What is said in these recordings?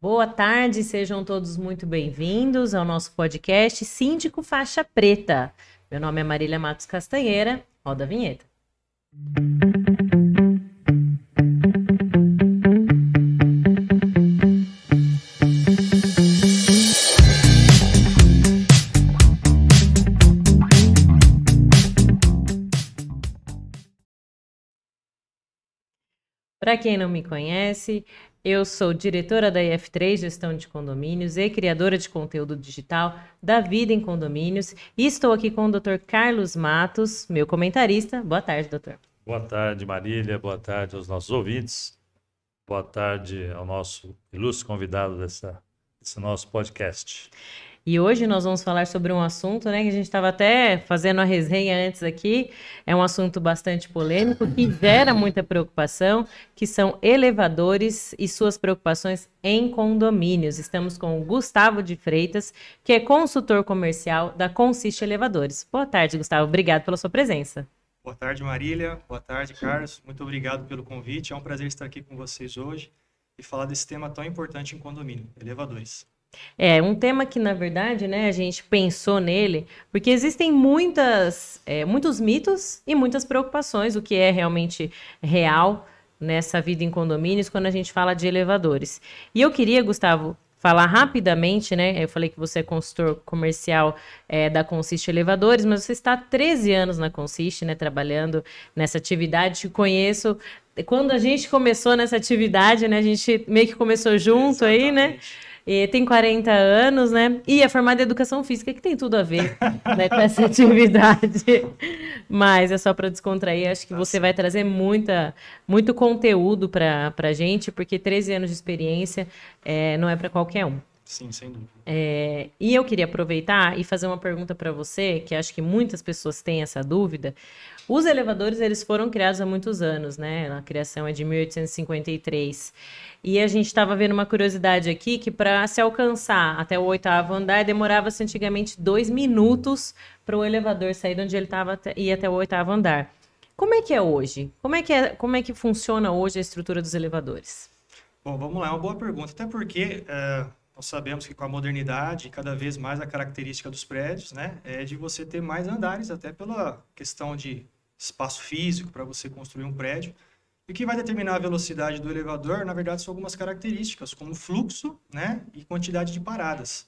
Boa tarde, sejam todos muito bem-vindos ao nosso podcast Síndico Faixa Preta. Meu nome é Marília Matos Castanheira, roda a vinheta. Para quem não me conhece, eu sou diretora da IF3, Gestão de Condomínios, e criadora de conteúdo digital da Vida em Condomínios. E estou aqui com o Dr. Carlos Matos, meu comentarista. Boa tarde, doutor. Boa tarde, Marília. Boa tarde aos nossos ouvintes. Boa tarde ao nosso ilustre convidado desse nosso podcast. E hoje nós vamos falar sobre um assunto, né, que a gente estava até fazendo a resenha antes aqui. É um assunto bastante polêmico, que gera muita preocupação, que são elevadores e suas preocupações em condomínios. Estamos com o Gustavo de Freitas, que é consultor comercial da Consiste Elevadores. Boa tarde, Gustavo. Obrigado pela sua presença. Boa tarde, Marília. Boa tarde, Carlos. Muito obrigado pelo convite. É um prazer estar aqui com vocês hoje e falar desse tema tão importante em condomínio, elevadores. É um tema que, na verdade, né, a gente pensou nele, porque existem muitos mitos e muitas preocupações, o que é realmente real nessa vida em condomínios quando a gente fala de elevadores. E eu queria, Gustavo, falar rapidamente, né? Eu falei que você é consultor comercial da Consiste Elevadores, mas você está há 13 anos na Consiste, né, trabalhando nessa atividade. Te conheço. Quando a gente começou nessa atividade, né, a gente meio que começou junto. Exatamente. Aí, né? E tem 40 anos, né? E é formada em Educação Física, que tem tudo a ver, né, com essa atividade. Mas é só para descontrair. Acho que você vai trazer muito conteúdo para a gente, porque 13 anos de experiência não é para qualquer um. Sim, sem dúvida. E eu queria aproveitar e fazer uma pergunta para você, que acho que muitas pessoas têm essa dúvida. Os elevadores, eles foram criados há muitos anos, né? A criação é de 1853. E a gente estava vendo uma curiosidade aqui, que para se alcançar até o 8º andar, demorava-se antigamente 2 minutos para o elevador sair de onde ele estava e ir até o 8º andar. Como é que é hoje? Como é que funciona hoje a estrutura dos elevadores? Bom, vamos lá, é uma boa pergunta. Até porque nós sabemos que com a modernidade, cada vez mais a característica dos prédios, né, é de você ter mais andares, até pela questão de espaço físico para você construir um prédio. E o que vai determinar a velocidade do elevador, na verdade, são algumas características, como fluxo, né, e quantidade de paradas.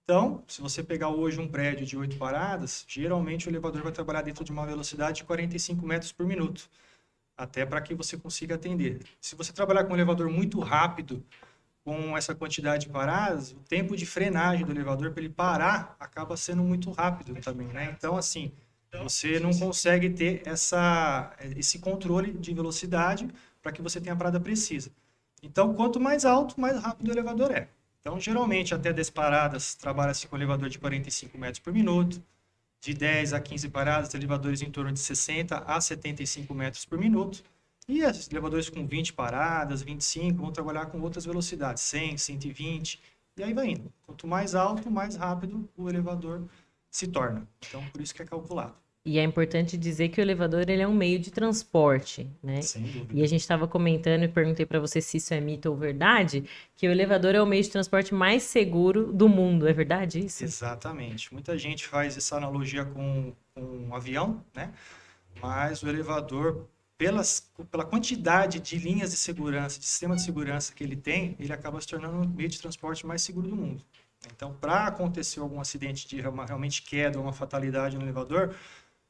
Então, se você pegar hoje um prédio de 8 paradas, geralmente o elevador vai trabalhar dentro de uma velocidade de 45 metros por minuto, até para que você consiga atender. Se você trabalhar com um elevador muito rápido, com essa quantidade de paradas, o tempo de frenagem do elevador para ele parar acaba sendo muito rápido também, né? Então, assim, você não consegue ter esse controle de velocidade para que você tenha a parada precisa. Então, quanto mais alto, mais rápido o elevador é. Então, geralmente, até 10 paradas, trabalha-se com elevador de 45 metros por minuto. De 10 a 15 paradas, elevadores em torno de 60 a 75 metros por minuto. E os elevadores com 20 paradas, 25, vão trabalhar com outras velocidades, 100, 120, e aí vai indo. Quanto mais alto, mais rápido o elevador se torna. Então, por isso que é calculado. E é importante dizer que o elevador ele é um meio de transporte, né? Sem dúvida. E a gente estava comentando e perguntei para você se isso é mito ou verdade, que o elevador é o meio de transporte mais seguro do mundo. É verdade isso? Exatamente. Muita gente faz essa analogia com um avião, né? Mas o elevador, pela quantidade de linhas de segurança, de sistema de segurança que ele tem, ele acaba se tornando o meio de transporte mais seguro do mundo. Então, para acontecer algum acidente de realmente queda ou uma fatalidade no elevador,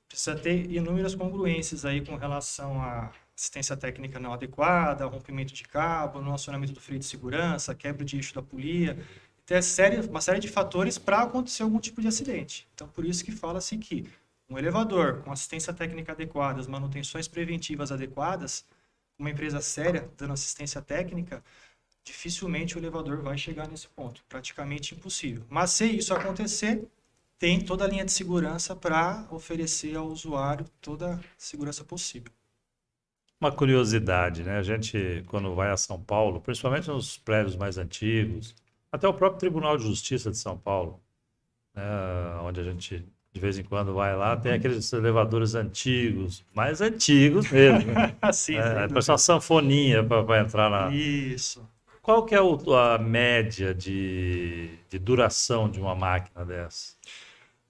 precisa ter inúmeras congruências aí com relação à assistência técnica não adequada, rompimento de cabo, no acionamento do freio de segurança, quebra de eixo da polia. Tem uma série de fatores para acontecer algum tipo de acidente. Então, por isso que fala-se que um elevador com assistência técnica adequada, as manutenções preventivas adequadas, uma empresa séria dando assistência técnica, dificilmente o elevador vai chegar nesse ponto. Praticamente impossível. Mas se isso acontecer, tem toda a linha de segurança para oferecer ao usuário toda a segurança possível. Uma curiosidade, né? A gente, quando vai a São Paulo, principalmente nos prédios mais antigos, até o próprio Tribunal de Justiça de São Paulo, né? Onde a gente, de vez em quando, vai lá, tem aqueles elevadores antigos, mesmo, né? Sim, Parece uma sanfoninha para entrar Isso. Qual que é a média de duração de uma máquina dessa?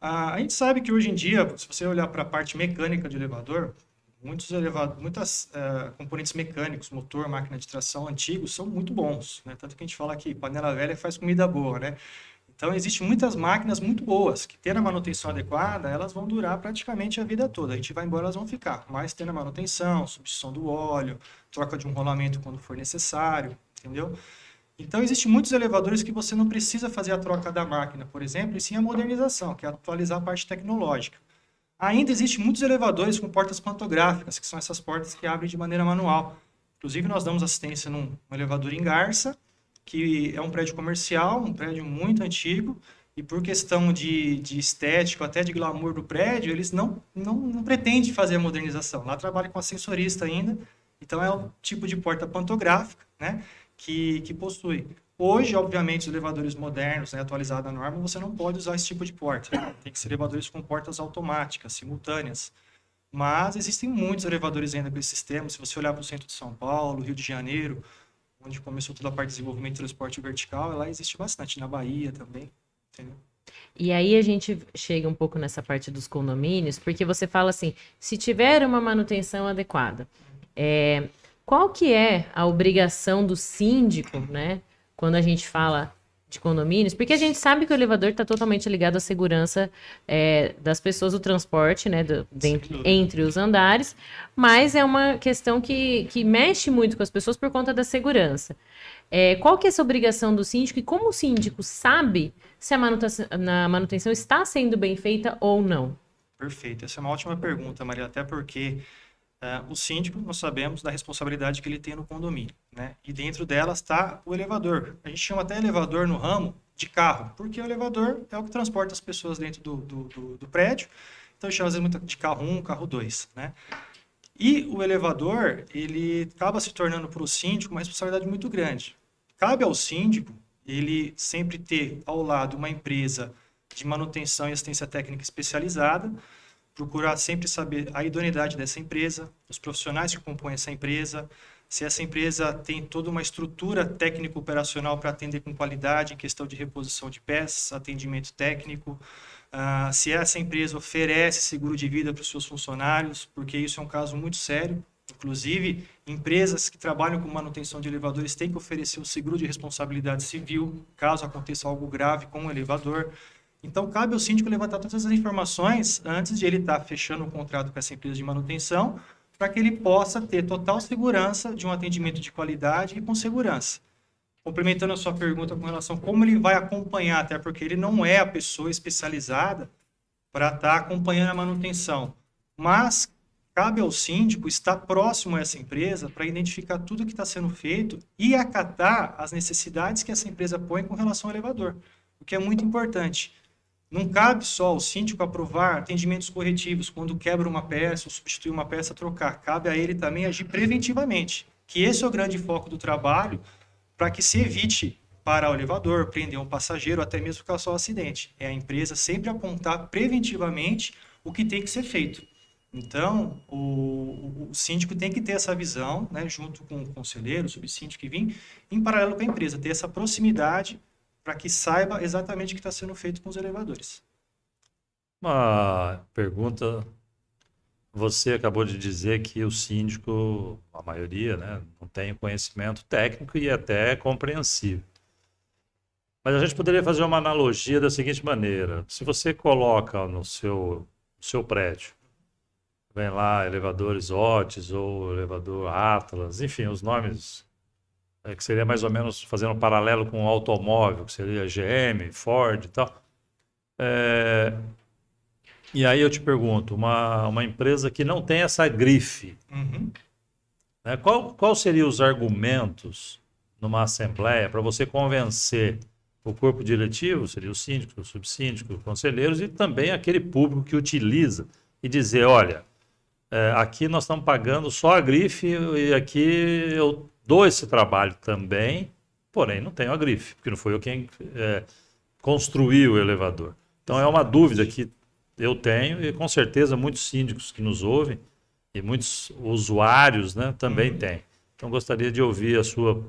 A gente sabe que hoje em dia, se você olhar para a parte mecânica de elevador, muitas componentes mecânicos, motor, máquina de tração antigos, são muito bons, né? Tanto que a gente fala que panela velha faz comida boa, né? Então, existem muitas máquinas muito boas, que tendo a manutenção adequada, elas vão durar praticamente a vida toda. A gente vai embora, elas vão ficar. Mas tendo a manutenção, substituição do óleo, troca de um rolamento quando for necessário, entendeu? Então, existem muitos elevadores que você não precisa fazer a troca da máquina, por exemplo, e sim a modernização, que é atualizar a parte tecnológica. Ainda existem muitos elevadores com portas pantográficas, que são essas portas que abrem de maneira manual. Inclusive, nós damos assistência num elevador em Garça, que é um prédio comercial, um prédio muito antigo, e por questão de estética, até de glamour do prédio, eles não pretendem fazer a modernização. Lá trabalha com ascensorista ainda, então é o tipo de porta pantográfica, né, que possui. Hoje, obviamente, os elevadores modernos, né, atualizados à norma, você não pode usar esse tipo de porta. Né? Tem que ser elevadores com portas automáticas, simultâneas. Mas existem muitos elevadores ainda com esse sistema. Se você olhar para o centro de São Paulo, Rio de Janeiro, onde começou toda a parte de desenvolvimento de transporte vertical, lá existe bastante, na Bahia também, entendeu? E aí a gente chega um pouco nessa parte dos condomínios, porque você fala assim, se tiver uma manutenção adequada, qual que é a obrigação do síndico, né, quando a gente fala de condomínios? Porque a gente sabe que o elevador está totalmente ligado à segurança das pessoas, do transporte, né, entre os andares, mas é uma questão que mexe muito com as pessoas por conta da segurança. Qual que é essa obrigação do síndico e como o síndico sabe se a manutenção está sendo bem feita ou não? Perfeito, essa é uma ótima pergunta, Maria, até porque o síndico, nós sabemos da responsabilidade que ele tem no condomínio, né? E dentro dela está o elevador. A gente chama até elevador no ramo de carro, porque o elevador é o que transporta as pessoas dentro do prédio. Então, a gente chama às vezes muito de carro 1, carro 2, né? E o elevador, ele acaba se tornando para o síndico uma responsabilidade muito grande. Cabe ao síndico ele sempre ter ao lado uma empresa de manutenção e assistência técnica especializada, procurar sempre saber a idoneidade dessa empresa, os profissionais que compõem essa empresa, se essa empresa tem toda uma estrutura técnico-operacional para atender com qualidade em questão de reposição de peças, atendimento técnico, se essa empresa oferece seguro de vida para os seus funcionários, porque isso é um caso muito sério. Inclusive, empresas que trabalham com manutenção de elevadores têm que oferecer o seguro de responsabilidade civil, caso aconteça algo grave com o elevador. Então, cabe ao síndico levantar todas essas informações antes de ele estar fechando um contrato com essa empresa de manutenção, para que ele possa ter total segurança de um atendimento de qualidade e com segurança. Complementando a sua pergunta com relação a como ele vai acompanhar, até porque ele não é a pessoa especializada para estar acompanhando a manutenção, mas cabe ao síndico estar próximo a essa empresa para identificar tudo que está sendo feito e acatar as necessidades que essa empresa põe com relação ao elevador, o que é muito importante. Não cabe só ao síndico aprovar atendimentos corretivos quando quebra uma peça ou substitui uma peça, trocar. Cabe a ele também agir preventivamente, que esse é o grande foco do trabalho, para que se evite parar o elevador, prender um passageiro, até mesmo causar um acidente. É a empresa sempre apontar preventivamente o que tem que ser feito. Então, o síndico tem que ter essa visão, né, junto com o conselheiro, o subsíndico que vem, em paralelo com a empresa, ter essa proximidade para que saiba exatamente o que está sendo feito com os elevadores. Uma pergunta, você acabou de dizer que o síndico, a maioria, né, não tem conhecimento técnico e até compreensível. Mas a gente poderia fazer uma analogia da seguinte maneira: se você coloca no seu prédio, vem lá elevadores Otis ou elevador Atlas, enfim, os nomes que seria mais ou menos fazendo um paralelo com o automóvel, que seria GM, Ford e tal. E aí eu te pergunto, uma empresa que não tem essa grife, né, qual seriam os argumentos numa assembleia para você convencer o corpo diretivo, seria o síndico, o subsíndico, os conselheiros e também aquele público que utiliza e dizer, olha, aqui nós estamos pagando só a grife e aqui eu dou esse trabalho também, porém não tenho a grife, porque não foi eu quem construiu o elevador. Então é uma dúvida que eu tenho e com certeza muitos síndicos que nos ouvem e muitos usuários, né, também têm. Então gostaria de ouvir a sua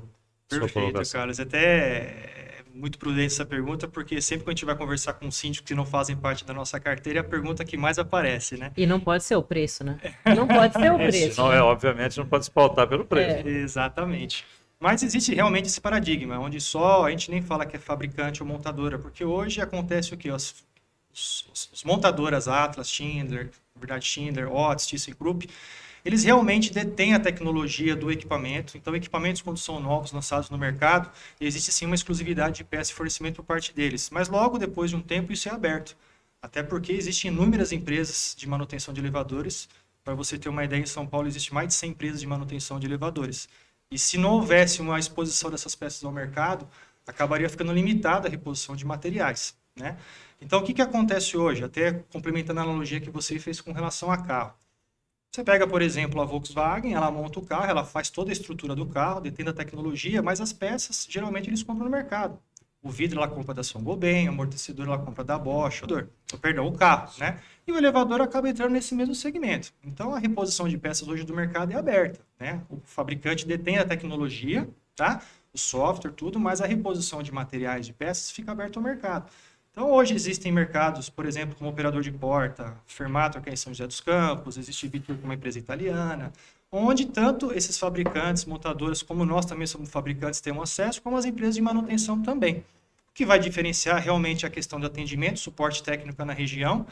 sua Perfeito, colocação. Carlos. Até é muito prudente essa pergunta, porque sempre que a gente vai conversar com síndicos que não fazem parte da nossa carteira, é a pergunta que mais aparece, né? E não pode ser o preço, né? Não pode ser o preço. Senão, obviamente, não pode se pautar pelo preço. Exatamente. Mas existe realmente esse paradigma, onde só a gente nem fala que é fabricante ou montadora, porque hoje acontece o quê? Os montadoras Atlas, Schindler, na verdade Schindler, Otis, ThyssenKrupp, eles realmente detêm a tecnologia do equipamento. Então, equipamentos, quando são novos, lançados no mercado, existe sim uma exclusividade de peça e fornecimento por parte deles. Mas logo depois de um tempo, isso é aberto. Até porque existem inúmeras empresas de manutenção de elevadores. Para você ter uma ideia, em São Paulo existe mais de 100 empresas de manutenção de elevadores. E se não houvesse uma exposição dessas peças ao mercado, acabaria ficando limitada a reposição de materiais, né? Então, o que acontece hoje? Até complementando a analogia que você fez com relação a carro. Você pega, por exemplo, a Volkswagen, ela monta o carro, ela faz toda a estrutura do carro, detém a tecnologia, mas as peças, geralmente, eles compram no mercado. O vidro ela compra da Saint-Gobain, o amortecedor ela compra da Bosch, o carro, né? E o elevador acaba entrando nesse mesmo segmento. Então, a reposição de peças hoje do mercado é aberta, né? O fabricante detém a tecnologia, tá? O software, tudo, mas a reposição de materiais de peças fica aberta ao mercado. Então, hoje existem mercados, por exemplo, como operador de porta, Fermator, que é em São José dos Campos, existe Vitor, que é uma empresa italiana, onde tanto esses fabricantes, montadoras, como nós também somos fabricantes, temos acesso, como as empresas de manutenção também. O que vai diferenciar realmente a questão do atendimento, suporte técnico na região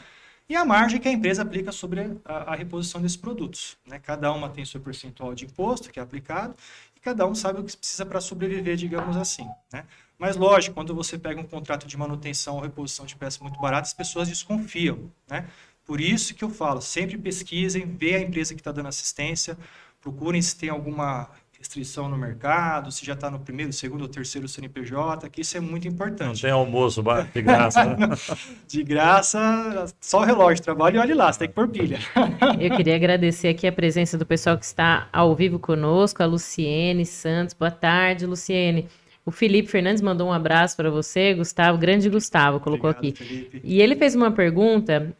e a margem que a empresa aplica sobre a reposição desses produtos, né? Cada uma tem seu percentual de imposto que é aplicado e cada um sabe o que precisa para sobreviver, digamos assim, né? Mas, lógico, quando você pega um contrato de manutenção ou reposição de peças muito baratas, as pessoas desconfiam, né? Por isso que eu falo, sempre pesquisem, vê a empresa que está dando assistência, procurem se tem alguma restrição no mercado, se já está no primeiro, segundo ou terceiro CNPJ, que isso é muito Não importante. tem almoço de graça, né? De graça, só o relógio, trabalha e olhe lá, você tem que pôr pilha. Eu queria agradecer aqui a presença do pessoal que está ao vivo conosco, a Luciene Santos. Boa tarde, Luciene. O Felipe Fernandes mandou um abraço para você, Gustavo, grande Gustavo, colocou Obrigado, aqui. Felipe. E ele fez uma pergunta,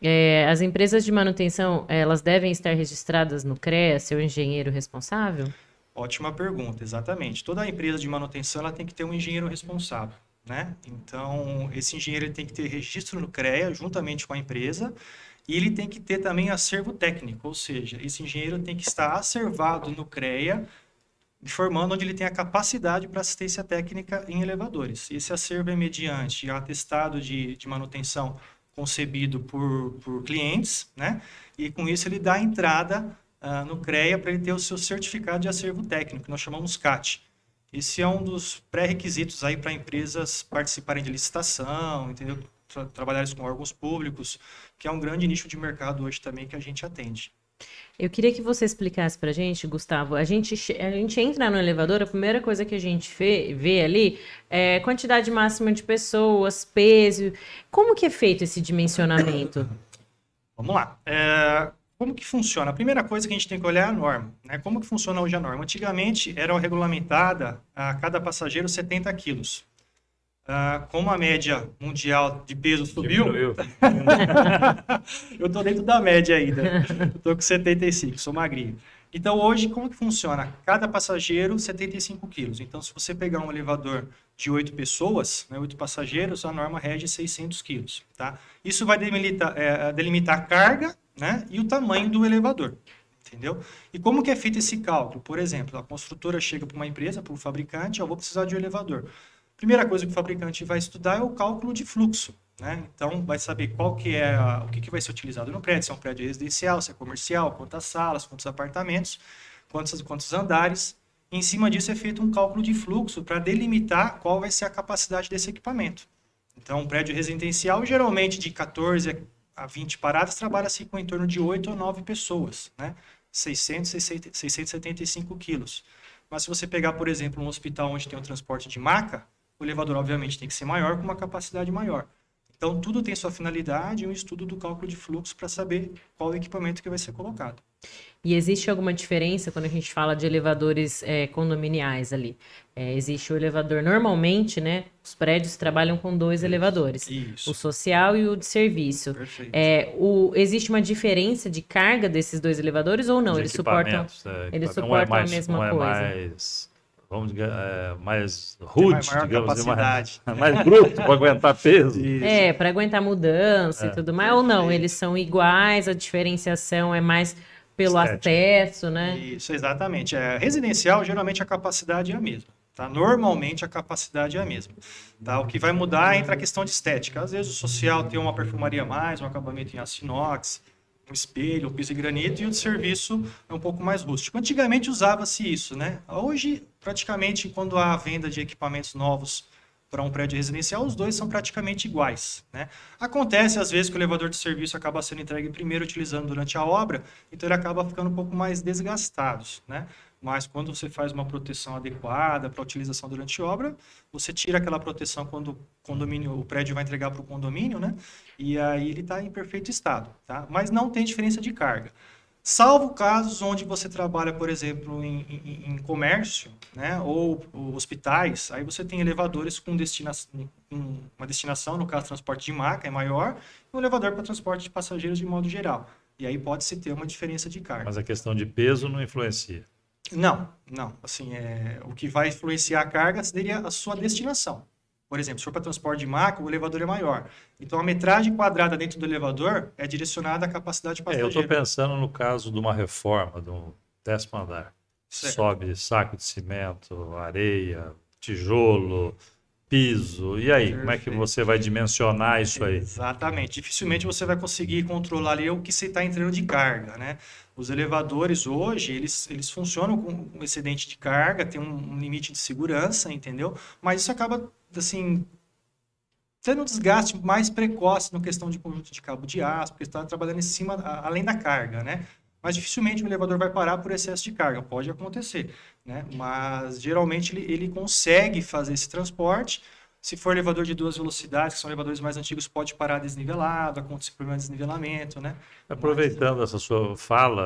as empresas de manutenção, elas devem estar registradas no CREA, seu engenheiro responsável? Ótima pergunta, exatamente. Toda empresa de manutenção ela tem que ter um engenheiro responsável, né? Então, esse engenheiro ele tem que ter registro no CREA, juntamente com a empresa, e ele tem que ter também acervo técnico, ou seja, esse engenheiro tem que estar acervado no CREA, informando onde ele tem a capacidade para assistência técnica em elevadores. Esse acervo é mediante atestado de manutenção concebido por clientes, né? E com isso ele dá a entrada no CREA para ele ter o seu certificado de acervo técnico, que nós chamamos CAT. Esse é um dos pré-requisitos aí para empresas participarem de licitação, entendeu? Trabalharem com órgãos públicos, que é um grande nicho de mercado hoje também que a gente atende. Eu queria que você explicasse pra gente, Gustavo, a gente entra no elevador, a primeira coisa que a gente vê ali é quantidade máxima de pessoas, peso. Como que é feito esse dimensionamento? Vamos lá. Como que funciona? A primeira coisa que a gente tem que olhar é a norma, né? Como que funciona hoje a norma? Antigamente era regulamentada a cada passageiro 70 quilos. Como a média mundial de peso subiu, eu estou dentro da média ainda. Eu estou com 75, sou magrinho. Então, hoje, como que funciona? Cada passageiro, 75 quilos. Então, se você pegar um elevador de 8 pessoas, né, 8 passageiros, a norma rege 600 quilos. Tá? Isso vai delimitar a carga, né, e o tamanho do elevador. Entendeu? E como que é feito esse cálculo? Por exemplo, a construtora chega para uma empresa, para um fabricante, eu vou precisar de um elevador. Primeira coisa que o fabricante vai estudar é o cálculo de fluxo, né? Então, vai saber qual que é o que vai ser utilizado no prédio, se é um prédio residencial, se é comercial, quantas salas, quantos apartamentos, quantos andares. E, em cima disso é feito um cálculo de fluxo para delimitar qual vai ser a capacidade desse equipamento. Então, um prédio residencial, geralmente de 14 a 20 paradas, trabalha-se com em torno de 8 ou 9 pessoas, né? 675 quilos. Mas se você pegar, por exemplo, um hospital onde tem o transporte de maca, o elevador, obviamente, tem que ser maior, com uma capacidade maior. Então, tudo tem sua finalidade e um estudo do cálculo de fluxo para saber qual o equipamento que vai ser colocado. E existe alguma diferença quando a gente fala de elevadores condominiais ali? Existe o elevador, normalmente, né? Os prédios trabalham com 2 elevadores. Isso. O social e o de serviço. Perfeito. Existe uma diferença de carga desses 2 elevadores ou não? Eles suportam a mesma coisa? vamos mais Tem rude, maior digamos assim, capacidade. mais bruto para aguentar peso. Isso. Para aguentar mudança e tudo mais. Ou não, eles são iguais, a diferenciação é mais pelo Estética. acesso, né? Isso, exatamente. Residencial, geralmente a capacidade é a mesma. Tá? Normalmente a capacidade é a mesma. Tá? O que vai mudar entra a questão de estética. Às vezes o social tem uma perfumaria a mais, um acabamento em aço inox, um espelho, um piso de granito, e o de serviço é um pouco mais rústico. Antigamente usava-se isso, né? Hoje, praticamente, quando há venda de equipamentos novos para um prédio residencial, os dois são praticamente iguais, né? Acontece, às vezes, que o elevador de serviço acaba sendo entregue primeiro utilizando durante a obra, então ele acaba ficando um pouco mais desgastado, né? Mas quando você faz uma proteção adequada para a utilização durante a obra, você tira aquela proteção quando o prédio vai entregar para o condomínio, né? E aí ele está em perfeito estado, tá? Mas não tem diferença de carga. Salvo casos onde você trabalha, por exemplo, em comércio, né, ou hospitais, aí você tem elevadores com uma destinação, no caso, transporte de maca é maior, e um elevador para transporte de passageiros de modo geral. E aí pode-se ter uma diferença de carga. Mas a questão de peso não influencia. Não. Assim, o que vai influenciar a carga seria a sua destinação. Por exemplo, se for para transporte de maca, o elevador é maior. Então, a metragem quadrada dentro do elevador é direcionada à capacidade de passageiro. Eu estou pensando no caso de uma reforma, de um 10º andar. Certo. Sobe saco de cimento, areia, tijolo, piso. E aí, Perfeito. como é que você vai dimensionar isso aí? Exatamente. Dificilmente você vai conseguir controlar ali o que você está entrando de carga, né? Os elevadores hoje, eles funcionam com um excedente de carga, tem um limite de segurança, entendeu? Mas isso acaba, assim, tendo um desgaste mais precoce na questão de conjunto de cabo de aço, porque está trabalhando em cima, além da carga, né? Mas dificilmente o elevador vai parar por excesso de carga, pode acontecer, né? Mas geralmente ele consegue fazer esse transporte. Se for elevador de 2 velocidades, que são elevadores mais antigos, pode parar desnivelado, acontecer problema de desnivelamento, né? Aproveitando essa sua fala,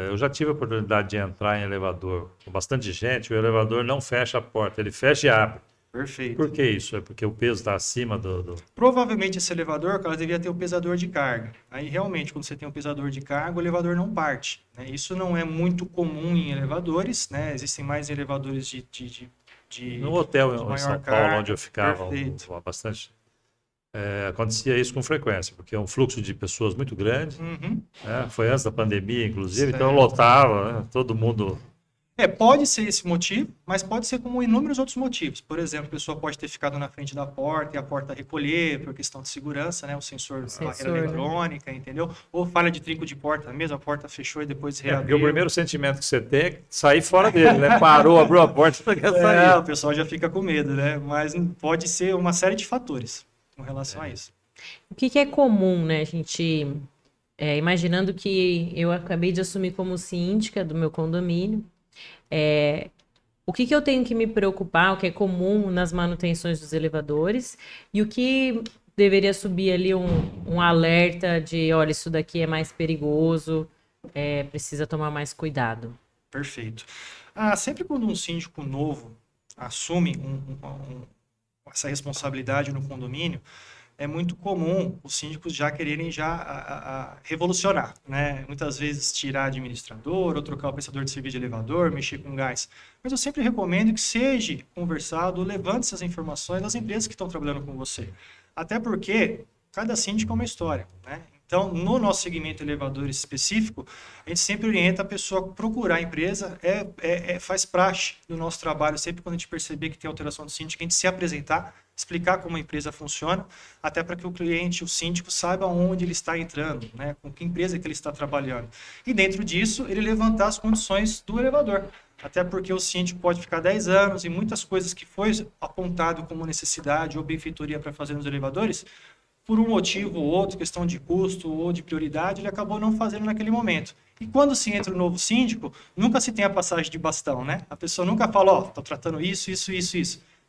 eu já tive a oportunidade de entrar em elevador com bastante gente, o elevador não fecha a porta, ele fecha e abre. Perfeito. Por que isso? É porque o peso está acima do... Provavelmente esse elevador, cara, devia ter um pesador de carga. Aí realmente, quando você tem um pesador de carga, o elevador não parte, né? Isso não é muito comum em elevadores, né? Existem mais elevadores No hotel em São Paulo, onde eu ficava bastante, acontecia isso com frequência, porque é um fluxo de pessoas muito grande, né? Foi antes da pandemia, inclusive, então lotava, né? Todo mundo... Pode ser esse motivo, mas pode ser como inúmeros outros motivos. Por exemplo, a pessoa pode ter ficado na frente da porta e a porta recolher por questão de segurança, né? O sensor barreira eletrônica, entendeu? Ou falha de trinco de porta mesmo, a porta fechou e depois reabriu. Porque o primeiro sentimento que você tem é sair fora dele, né? Parou, abriu a porta, não quer sair. O pessoal já fica com medo, né? Mas pode ser uma série de fatores com relação a isso. O que é comum, né? A gente, imaginando que eu acabei de assumir como síndica do meu condomínio, o que eu tenho que me preocupar, o que é comum nas manutenções dos elevadores e o que deveria subir ali um alerta de, olha, isso daqui é mais perigoso, precisa tomar mais cuidado. Perfeito. Sempre quando um síndico novo assume essa responsabilidade no condomínio, é muito comum os síndicos já quererem revolucionar, né? Muitas vezes tirar administrador, ou trocar o prestador de serviço de elevador, mexer com gás. Mas eu sempre recomendo que seja conversado, levante essas informações das empresas que estão trabalhando com você. Até porque cada síndico é uma história, né? Então, no nosso segmento elevadores específico, a gente sempre orienta a pessoa a procurar a empresa, faz praxe do nosso trabalho, sempre quando a gente perceber que tem alteração de síndico, a gente se apresentar, explicar como a empresa funciona, até para que o cliente, o síndico, saiba onde ele está entrando, né, com que empresa que ele está trabalhando. E dentro disso, ele levantar as condições do elevador. Até porque o síndico pode ficar 10 anos e muitas coisas que foi apontado como necessidade ou benfeitoria para fazer nos elevadores, por um motivo ou outro, questão de custo ou de prioridade, ele acabou não fazendo naquele momento. E quando se entra um novo síndico, nunca se tem a passagem de bastão, né? A pessoa nunca fala, estou tratando isso.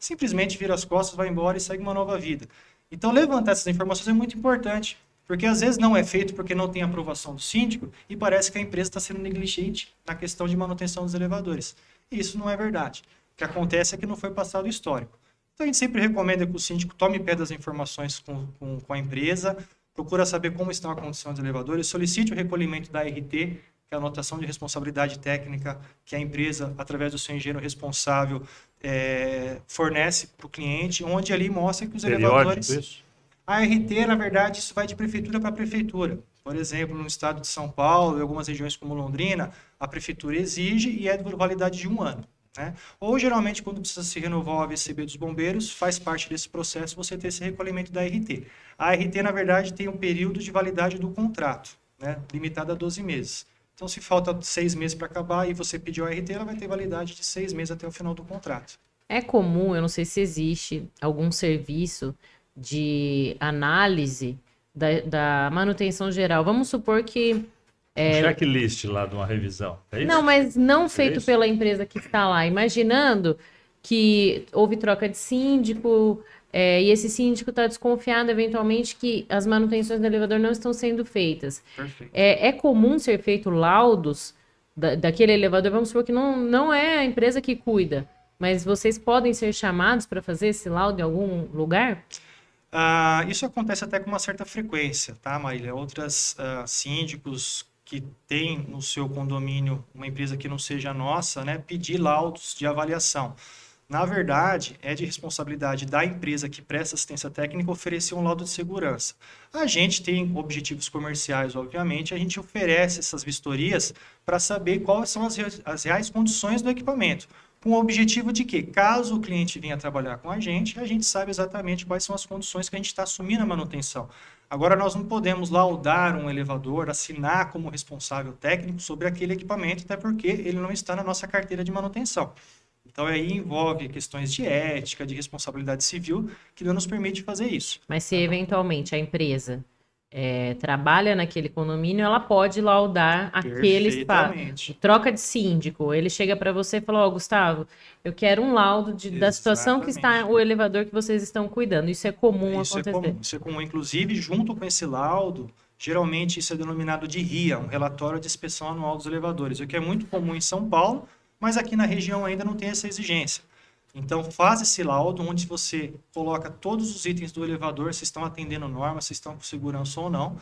Simplesmente vira as costas, vai embora e segue uma nova vida. Então, levantar essas informações é muito importante, porque às vezes não é feito porque não tem aprovação do síndico e parece que a empresa está sendo negligente na questão de manutenção dos elevadores. E isso não é verdade. O que acontece é que não foi passado o histórico. Então, a gente sempre recomenda que o síndico tome pé das informações com a empresa, procura saber como estão a condição dos elevadores, solicite o recolhimento da ART, que é a anotação de responsabilidade técnica, que a empresa, através do seu engenheiro responsável, fornece para o cliente, onde ali mostra que os Periódico elevadores... isso? A RT, na verdade, isso vai de prefeitura para prefeitura. Por exemplo, no estado de São Paulo e algumas regiões como Londrina, a prefeitura exige e é de validade de 1 ano. Né? Ou, geralmente, quando precisa se renovar o AVCB dos bombeiros, faz parte desse processo você ter esse recolhimento da RT. A RT, na verdade, tem um período de validade do contrato, né? Limitado a 12 meses. Então, se falta 6 meses para acabar e você pediu a RT, ela vai ter validade de 6 meses até o final do contrato. É comum, eu não sei se existe algum serviço de análise da manutenção geral. Vamos supor que... Um checklist lá de uma revisão. É isso? Não, mas não É feito isso? pela empresa que está lá. Imaginando que houve troca de síndico, e esse síndico está desconfiado, eventualmente, que as manutenções do elevador não estão sendo feitas. Perfeito. É comum ser feito laudos daquele elevador? Vamos supor que não é a empresa que cuida, mas vocês podem ser chamados para fazer esse laudo em algum lugar? Isso acontece até com uma certa frequência, tá, Marília? Outras síndicos que têm no seu condomínio uma empresa que não seja nossa, né, pedir laudos de avaliação. Na verdade, é de responsabilidade da empresa que presta assistência técnica oferecer um laudo de segurança. A gente tem objetivos comerciais, obviamente, a gente oferece essas vistorias para saber quais são as reais condições do equipamento. Com o objetivo de que, caso o cliente venha trabalhar com a gente sabe exatamente quais são as condições que a gente está assumindo a manutenção. Agora, nós não podemos laudar um elevador, assinar como responsável técnico sobre aquele equipamento, até porque ele não está na nossa carteira de manutenção. Então, aí envolve questões de ética, de responsabilidade civil, que não nos permite fazer isso. Mas se eventualmente a empresa trabalha naquele condomínio, ela pode laudar aquele espaço. Perfeitamente. Troca de síndico, ele chega para você e fala, Gustavo, eu quero um laudo da situação que está o elevador que vocês estão cuidando. Isso é comum acontecer. Isso é comum. Inclusive, junto com esse laudo, geralmente isso é denominado de RIA, um relatório de inspeção anual dos elevadores, o que é muito comum em São Paulo, mas aqui na região ainda não tem essa exigência. Então, faz esse laudo onde você coloca todos os itens do elevador, se estão atendendo normas, se estão com segurança ou não.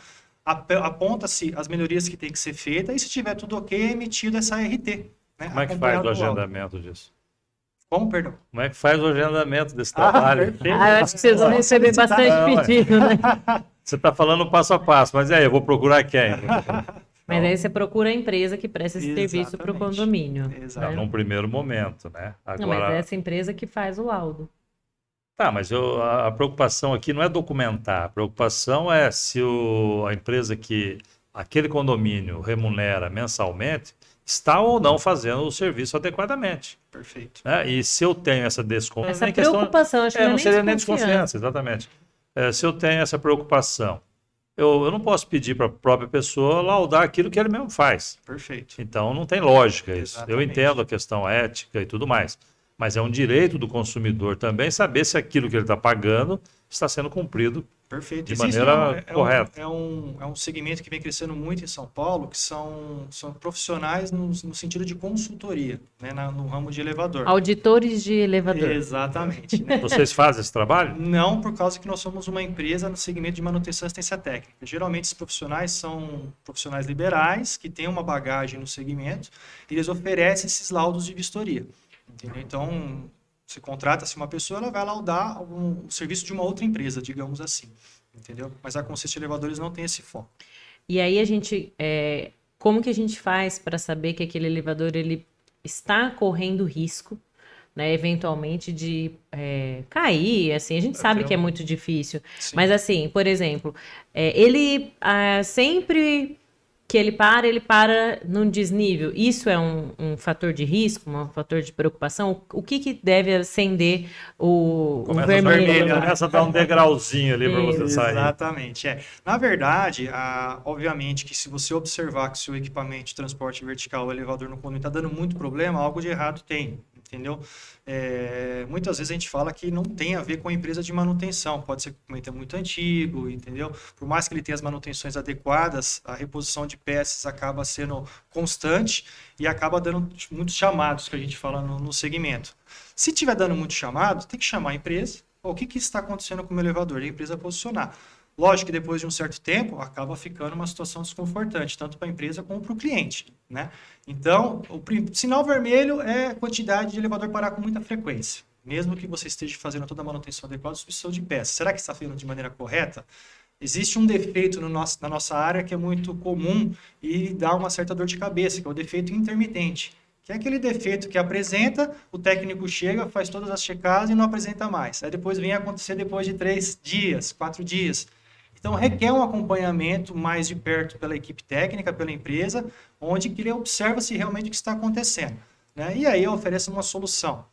Aponta-se as melhorias que tem que ser feitas e, se tiver tudo ok, é emitido essa RT. Né? Como é que faz o agendamento disso? Como, perdão? Como é que faz o agendamento desse trabalho? Perfeito. Eu acho que vocês vão receber bastante pedido, né? Você está falando passo a passo, mas e aí, eu vou procurar quem? Mas aí você procura a empresa que presta esse serviço para o condomínio. Exato. Num primeiro momento, né? Agora... Não, mas é essa empresa que faz o laudo. Tá, mas a preocupação aqui não é documentar. A preocupação é se a empresa que aquele condomínio remunera mensalmente está ou não fazendo o serviço adequadamente. Perfeito. Né? E se eu tenho essa desconfiança... Essa preocupação, acho que não seria nem desconfiança, exatamente. Se eu tenho essa preocupação, eu não posso pedir para a própria pessoa laudar aquilo que ele mesmo faz. Perfeito. Então, não tem lógica isso. Exatamente. Eu entendo a questão ética e tudo mais, mas é um direito do consumidor também saber se aquilo que ele está pagando está sendo cumprido Perfeito. de maneira correta. É um segmento que vem crescendo muito em São Paulo, que são profissionais no sentido de consultoria, né, no ramo de elevador. Auditores de elevador. Exatamente. Né? Vocês fazem esse trabalho? Não, por causa que nós somos uma empresa no segmento de manutenção e assistência técnica. Geralmente, esses profissionais são profissionais liberais, que têm uma bagagem no segmento, e eles oferecem esses laudos de vistoria. Entendeu? Então, se contrata-se uma pessoa, ela vai laudar o serviço de uma outra empresa, digamos assim. Entendeu? Mas a Consiste Elevadores não tem esse foco. E aí a gente, como que a gente faz para saber que aquele elevador ele está correndo risco, né, eventualmente de cair, assim, a gente sabe que é muito difícil, Sim. mas assim, por exemplo, ele sempre que ele para num desnível, isso é um fator de risco, um fator de preocupação? O que deve acender o vermelho? Começa a dar um degrauzinho ali para você sair. Exatamente. Na verdade, obviamente que se você observar que o seu equipamento de transporte vertical, o elevador no condomínio está dando muito problema, algo de errado tem. Entendeu? Muitas vezes a gente fala que não tem a ver com a empresa de manutenção, pode ser que o equipamento é muito antigo, entendeu? Por mais que ele tenha as manutenções adequadas, a reposição de peças acaba sendo constante e acaba dando muitos chamados, que a gente fala no segmento. Se tiver dando muito chamado, tem que chamar a empresa, o que está acontecendo com o meu elevador, e a empresa posicionar. Lógico que depois de um certo tempo, acaba ficando uma situação desconfortante, tanto para a empresa como para o cliente, né? Então, o sinal vermelho é a quantidade de elevador parar com muita frequência. Mesmo que você esteja fazendo toda a manutenção adequada, substituição de peças. Será que está fazendo de maneira correta? Existe um defeito na nossa área que é muito comum e dá uma certa dor de cabeça, que é o defeito intermitente. Que é aquele defeito que apresenta, o técnico chega, faz todas as checagens e não apresenta mais. Aí depois vem acontecer depois de 3 dias, 4 dias. Então, requer um acompanhamento mais de perto pela equipe técnica, pela empresa, onde que ele observa se realmente o que está acontecendo, né? E aí oferece uma solução.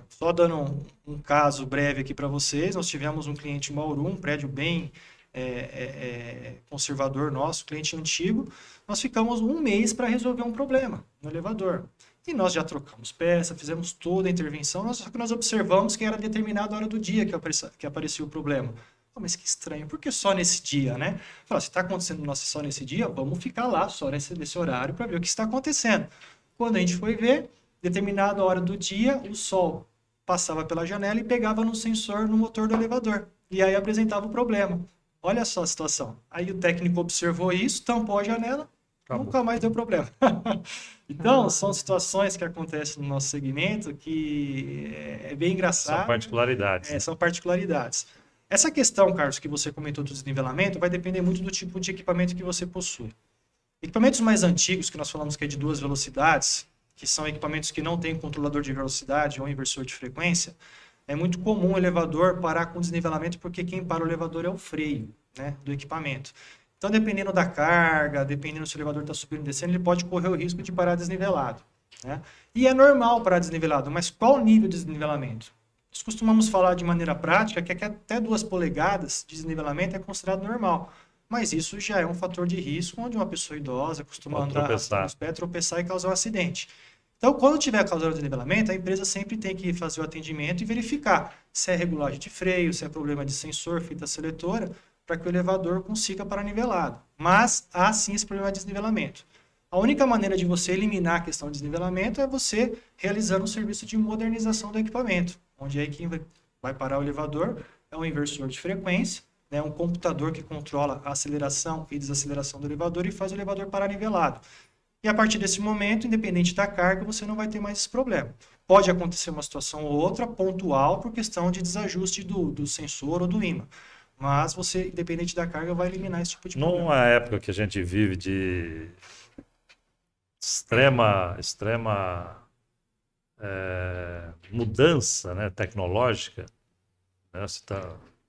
Só dando um caso breve aqui para vocês, nós tivemos um cliente em Bauru, um prédio bem conservador nosso, cliente antigo, nós ficamos um mês para resolver um problema no elevador. E nós já trocamos peça, fizemos toda a intervenção, só que nós observamos que era determinada hora do dia que aparecia o problema. Mas que estranho, por que só nesse dia, né? Se está acontecendo só nesse dia, vamos ficar lá só nesse horário para ver o que está acontecendo. Quando a gente foi ver, determinada hora do dia, o sol passava pela janela e pegava no sensor no motor do elevador. E aí apresentava o problema. Olha só a situação. Aí o técnico observou isso, tampou a janela, nunca mais deu problema. Então, são situações que acontecem no nosso segmento que é bem engraçado. São particularidades. São particularidades. Essa questão, Carlos, que você comentou do desnivelamento, vai depender muito do tipo de equipamento que você possui. Equipamentos mais antigos, que nós falamos que é de 2 velocidades, que são equipamentos que não têm controlador de velocidade ou inversor de frequência, é muito comum o elevador parar com desnivelamento, porque quem para o elevador é o freio, né, do equipamento. Então, dependendo da carga, dependendo se o elevador está subindo e descendo, ele pode correr o risco de parar desnivelado, né? E é normal parar desnivelado, mas qual o nível de desnivelamento? Nós costumamos falar de maneira prática que até 2 polegadas de desnivelamento é considerado normal. Mas isso já é um fator de risco, onde uma pessoa idosa costuma andar arrastando os pés, tropeçar e causar um acidente. Então, quando tiver causando desnivelamento, a empresa sempre tem que fazer o atendimento e verificar se é regulagem de freio, se é problema de sensor, fita seletora, para que o elevador consiga parar nivelado. Mas há sim esse problema de desnivelamento. A única maneira de você eliminar a questão de desnivelamento é você realizando um serviço de modernização do equipamento, onde aí quem vai parar o elevador é um inversor de frequência, né, um computador que controla a aceleração e desaceleração do elevador e faz o elevador parar nivelado. E a partir desse momento, independente da carga, você não vai ter mais esse problema. Pode acontecer uma situação ou outra pontual por questão de desajuste do sensor ou do ímã. Mas você, independente da carga, vai eliminar esse tipo de problema. Numa época que a gente vive de extrema mudança, né, tecnológica, né,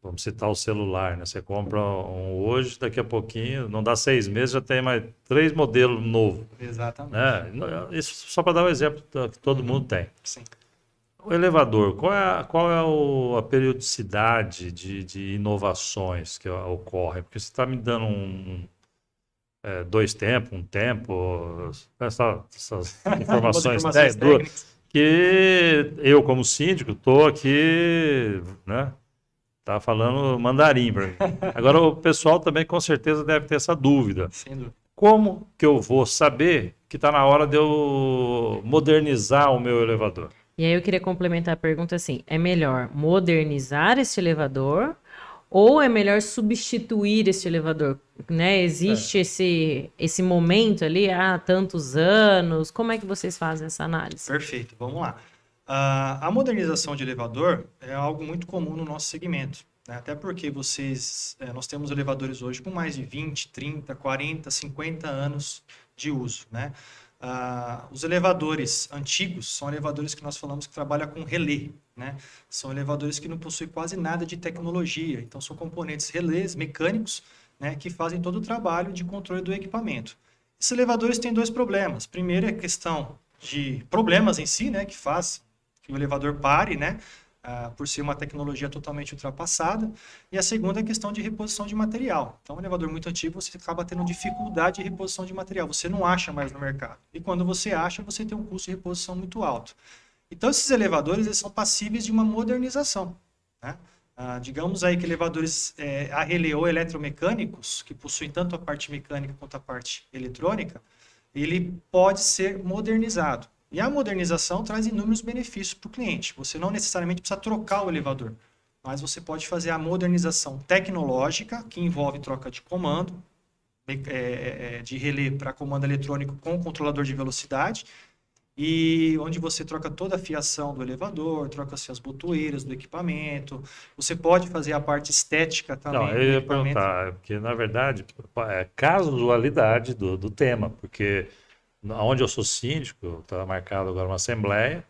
vamos citar o celular, né? Você compra um hoje, daqui a pouquinho, não dá 6 meses, já tem mais 3 modelos novos. Exatamente. Né? Isso só para dar um exemplo que todo mundo tem. Sim. O elevador, qual é a periodicidade de inovações que ocorrem? Porque você está me dando 2 tempos, 1 tempo, essas informações técnicas, que eu, como síndico, estou aqui, né? Tá falando mandarim para mim. Agora, o pessoal também com certeza deve ter essa dúvida. Sem dúvida. Como que eu vou saber que está na hora de eu modernizar o meu elevador? E aí eu queria complementar a pergunta assim, é melhor modernizar este elevador ou é melhor substituir este elevador? Né? Existe esse momento ali há tantos anos, como é que vocês fazem essa análise? Perfeito, vamos lá. A modernização de elevador é algo muito comum no nosso segmento, né? Até porque nós temos elevadores hoje com mais de 20, 30, 40, 50 anos de uso, né? Os elevadores antigos são elevadores que nós falamos que trabalham com relé, né? São elevadores que não possuem quase nada de tecnologia, então são componentes relés mecânicos, né, que fazem todo o trabalho de controle do equipamento. Esses elevadores têm 2 problemas. Primeiro é a questão de problemas em si, né, que faz que o elevador pare, né, por ser uma tecnologia totalmente ultrapassada. E a segunda é a questão de reposição de material. Então, um elevador muito antigo, você acaba tendo dificuldade de reposição de material. Você não acha mais no mercado. E quando você acha, você tem um custo de reposição muito alto. Então, esses elevadores eles são passíveis de uma modernização, né? Digamos aí que elevadores a relé ou eletromecânicos, que possuem tanto a parte mecânica quanto a parte eletrônica, ele pode ser modernizado. E a modernização traz inúmeros benefícios para o cliente. Você não necessariamente precisa trocar o elevador. mas você pode fazer a modernização tecnológica, que envolve troca de comando, de relé para comando eletrônico com controlador de velocidade, e onde você troca toda a fiação do elevador, troca-se as botoeiras do equipamento. Você pode fazer a parte estética também Não, do eu ia equipamento. perguntar, porque na verdade é casualidade do tema, porque onde eu sou síndico, está marcado agora uma assembleia,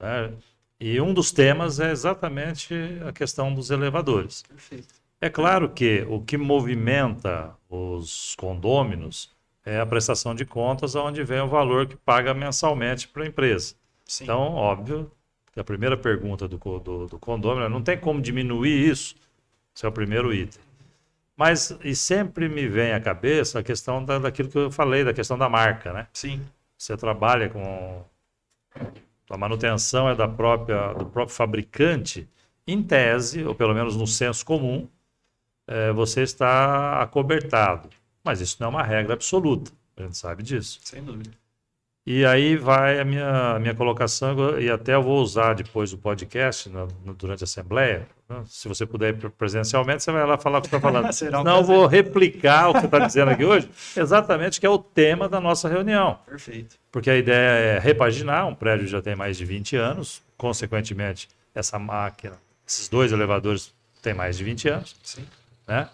né? E um dos temas é exatamente a questão dos elevadores. Perfeito. É claro que o que movimenta os condôminos é a prestação de contas, onde vem o valor que paga mensalmente para a empresa. Sim. Então, óbvio, que a primeira pergunta do condômino é, não tem como diminuir isso. Esse é o primeiro item. Mas, e sempre me vem à cabeça a questão daquilo que eu falei, da questão da marca, né? Sim. Você trabalha com... A manutenção é do próprio fabricante, em tese, ou pelo menos no senso comum, você está acobertado. Mas isso não é uma regra absoluta, a gente sabe disso. Sem dúvida. E aí vai a minha colocação, e até eu vou usar depois do podcast, durante a Assembleia. Né? Se você puder ir presencialmente, você vai lá falar o que está falando. Será um Não, eu prazer. vou replicar o que você está dizendo aqui hoje, exatamente que é o tema da nossa reunião. Perfeito. Porque a ideia é repaginar, um prédio já tem mais de 20 anos, consequentemente, essa máquina, esses 2 elevadores têm mais de 20 anos, Sim. né?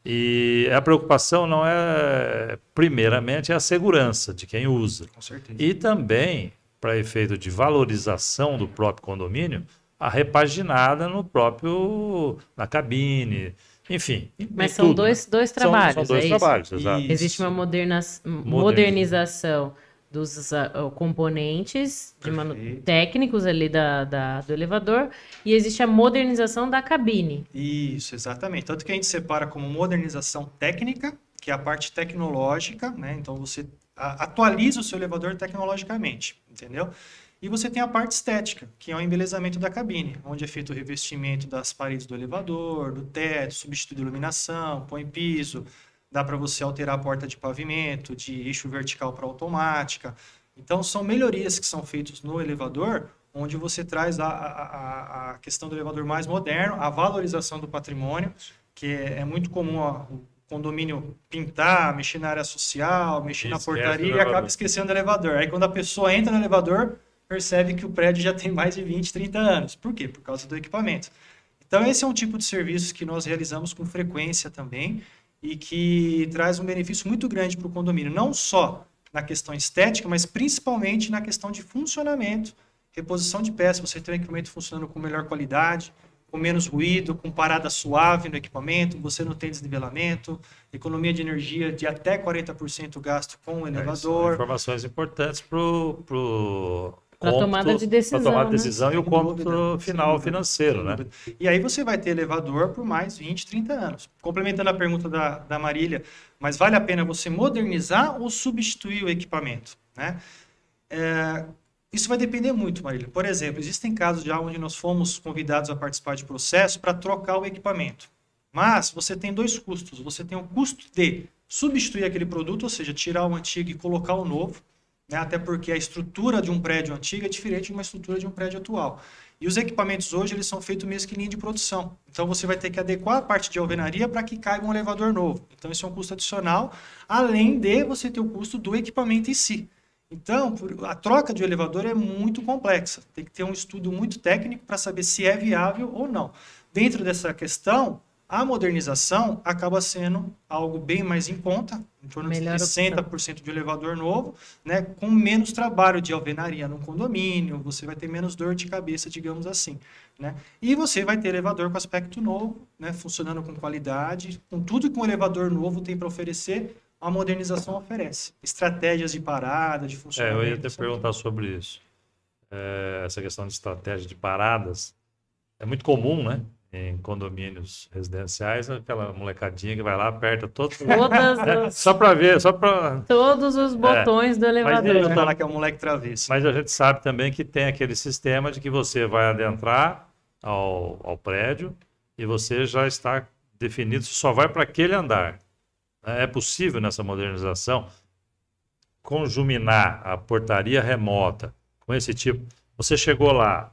E a preocupação não é, primeiramente, a segurança de quem usa. Com certeza. E também, para efeito de valorização do próprio condomínio, a repaginada na cabine, enfim. Mas em são tudo, dois né? trabalhos, São 2 é isso? trabalhos, exato. Isso. Existe uma modernização dos componentes Perfeito. técnicos ali do elevador e existe a modernização da cabine. Isso, exatamente. Tanto que a gente separa como modernização técnica, que é a parte tecnológica, né? Então você atualiza o seu elevador tecnologicamente, entendeu? E você tem a parte estética, que é o embelezamento da cabine, onde é feito o revestimento das paredes do elevador, do teto, substitui a iluminação, põe piso, dá para você alterar a porta de pavimento, de eixo vertical para automática. Então, são melhorias que são feitas no elevador, onde você traz a questão do elevador mais moderno, a valorização do patrimônio, que é muito comum o condomínio pintar, mexer na área social, mexer na portaria e acaba esquecendo do elevador. Aí, quando a pessoa entra no elevador, percebe que o prédio já tem mais de 20, 30 anos. Por quê? Por causa do equipamento. Então, esse é um tipo de serviço que nós realizamos com frequência também, e que traz um benefício muito grande para o condomínio, não só na questão estética, mas principalmente na questão de funcionamento, reposição de peças, você tem um equipamento funcionando com melhor qualidade, com menos ruído, com parada suave no equipamento, você não tem desnivelamento, economia de energia de até 40% gasto com o elevador. São informações importantes para Para tomada de decisão, para tomada de né? decisão e o cômputo final financeiro, né? E aí você vai ter elevador por mais 20, 30 anos. Complementando a pergunta da Marília, mas vale a pena você modernizar ou substituir o equipamento, né? Isso vai depender muito, Marília. Por exemplo, existem casos já onde nós fomos convidados a participar de processo para trocar o equipamento. Mas você tem 2 custos. Você tem o custo de substituir aquele produto, ou seja, tirar o antigo e colocar o novo, né? Até porque a estrutura de um prédio antigo é diferente de uma estrutura de um prédio atual. E os equipamentos hoje eles são feitos mesmo que em linha de produção. Então você vai ter que adequar a parte de alvenaria para que caiba um elevador novo. Então isso é um custo adicional, além de você ter o custo do equipamento em si. Então, a troca de elevador é muito complexa. Tem que ter um estudo muito técnico para saber se é viável ou não. Dentro dessa questão, a modernização acaba sendo algo bem mais em conta, em torno de 60% de elevador novo, né, com menos trabalho de alvenaria no condomínio, você vai ter menos dor de cabeça, digamos assim, né? E você vai ter elevador com aspecto novo, né, funcionando com qualidade, com tudo que um elevador novo tem para oferecer, a modernização oferece. Estratégias de parada, de funcionamento. Eu ia até perguntar sobre isso. Essa questão de estratégia de paradas é muito comum, né? Em condomínios residenciais, aquela molecadinha que vai lá, aperta só para ver, todos os botões do elevador. Falar que é um moleque travesso. Mas a gente sabe também que tem aquele sistema de que você vai adentrar ao prédio e você já está definido, só vai para aquele andar. É possível nessa modernização conjuminar a portaria remota com esse tipo? Você chegou lá,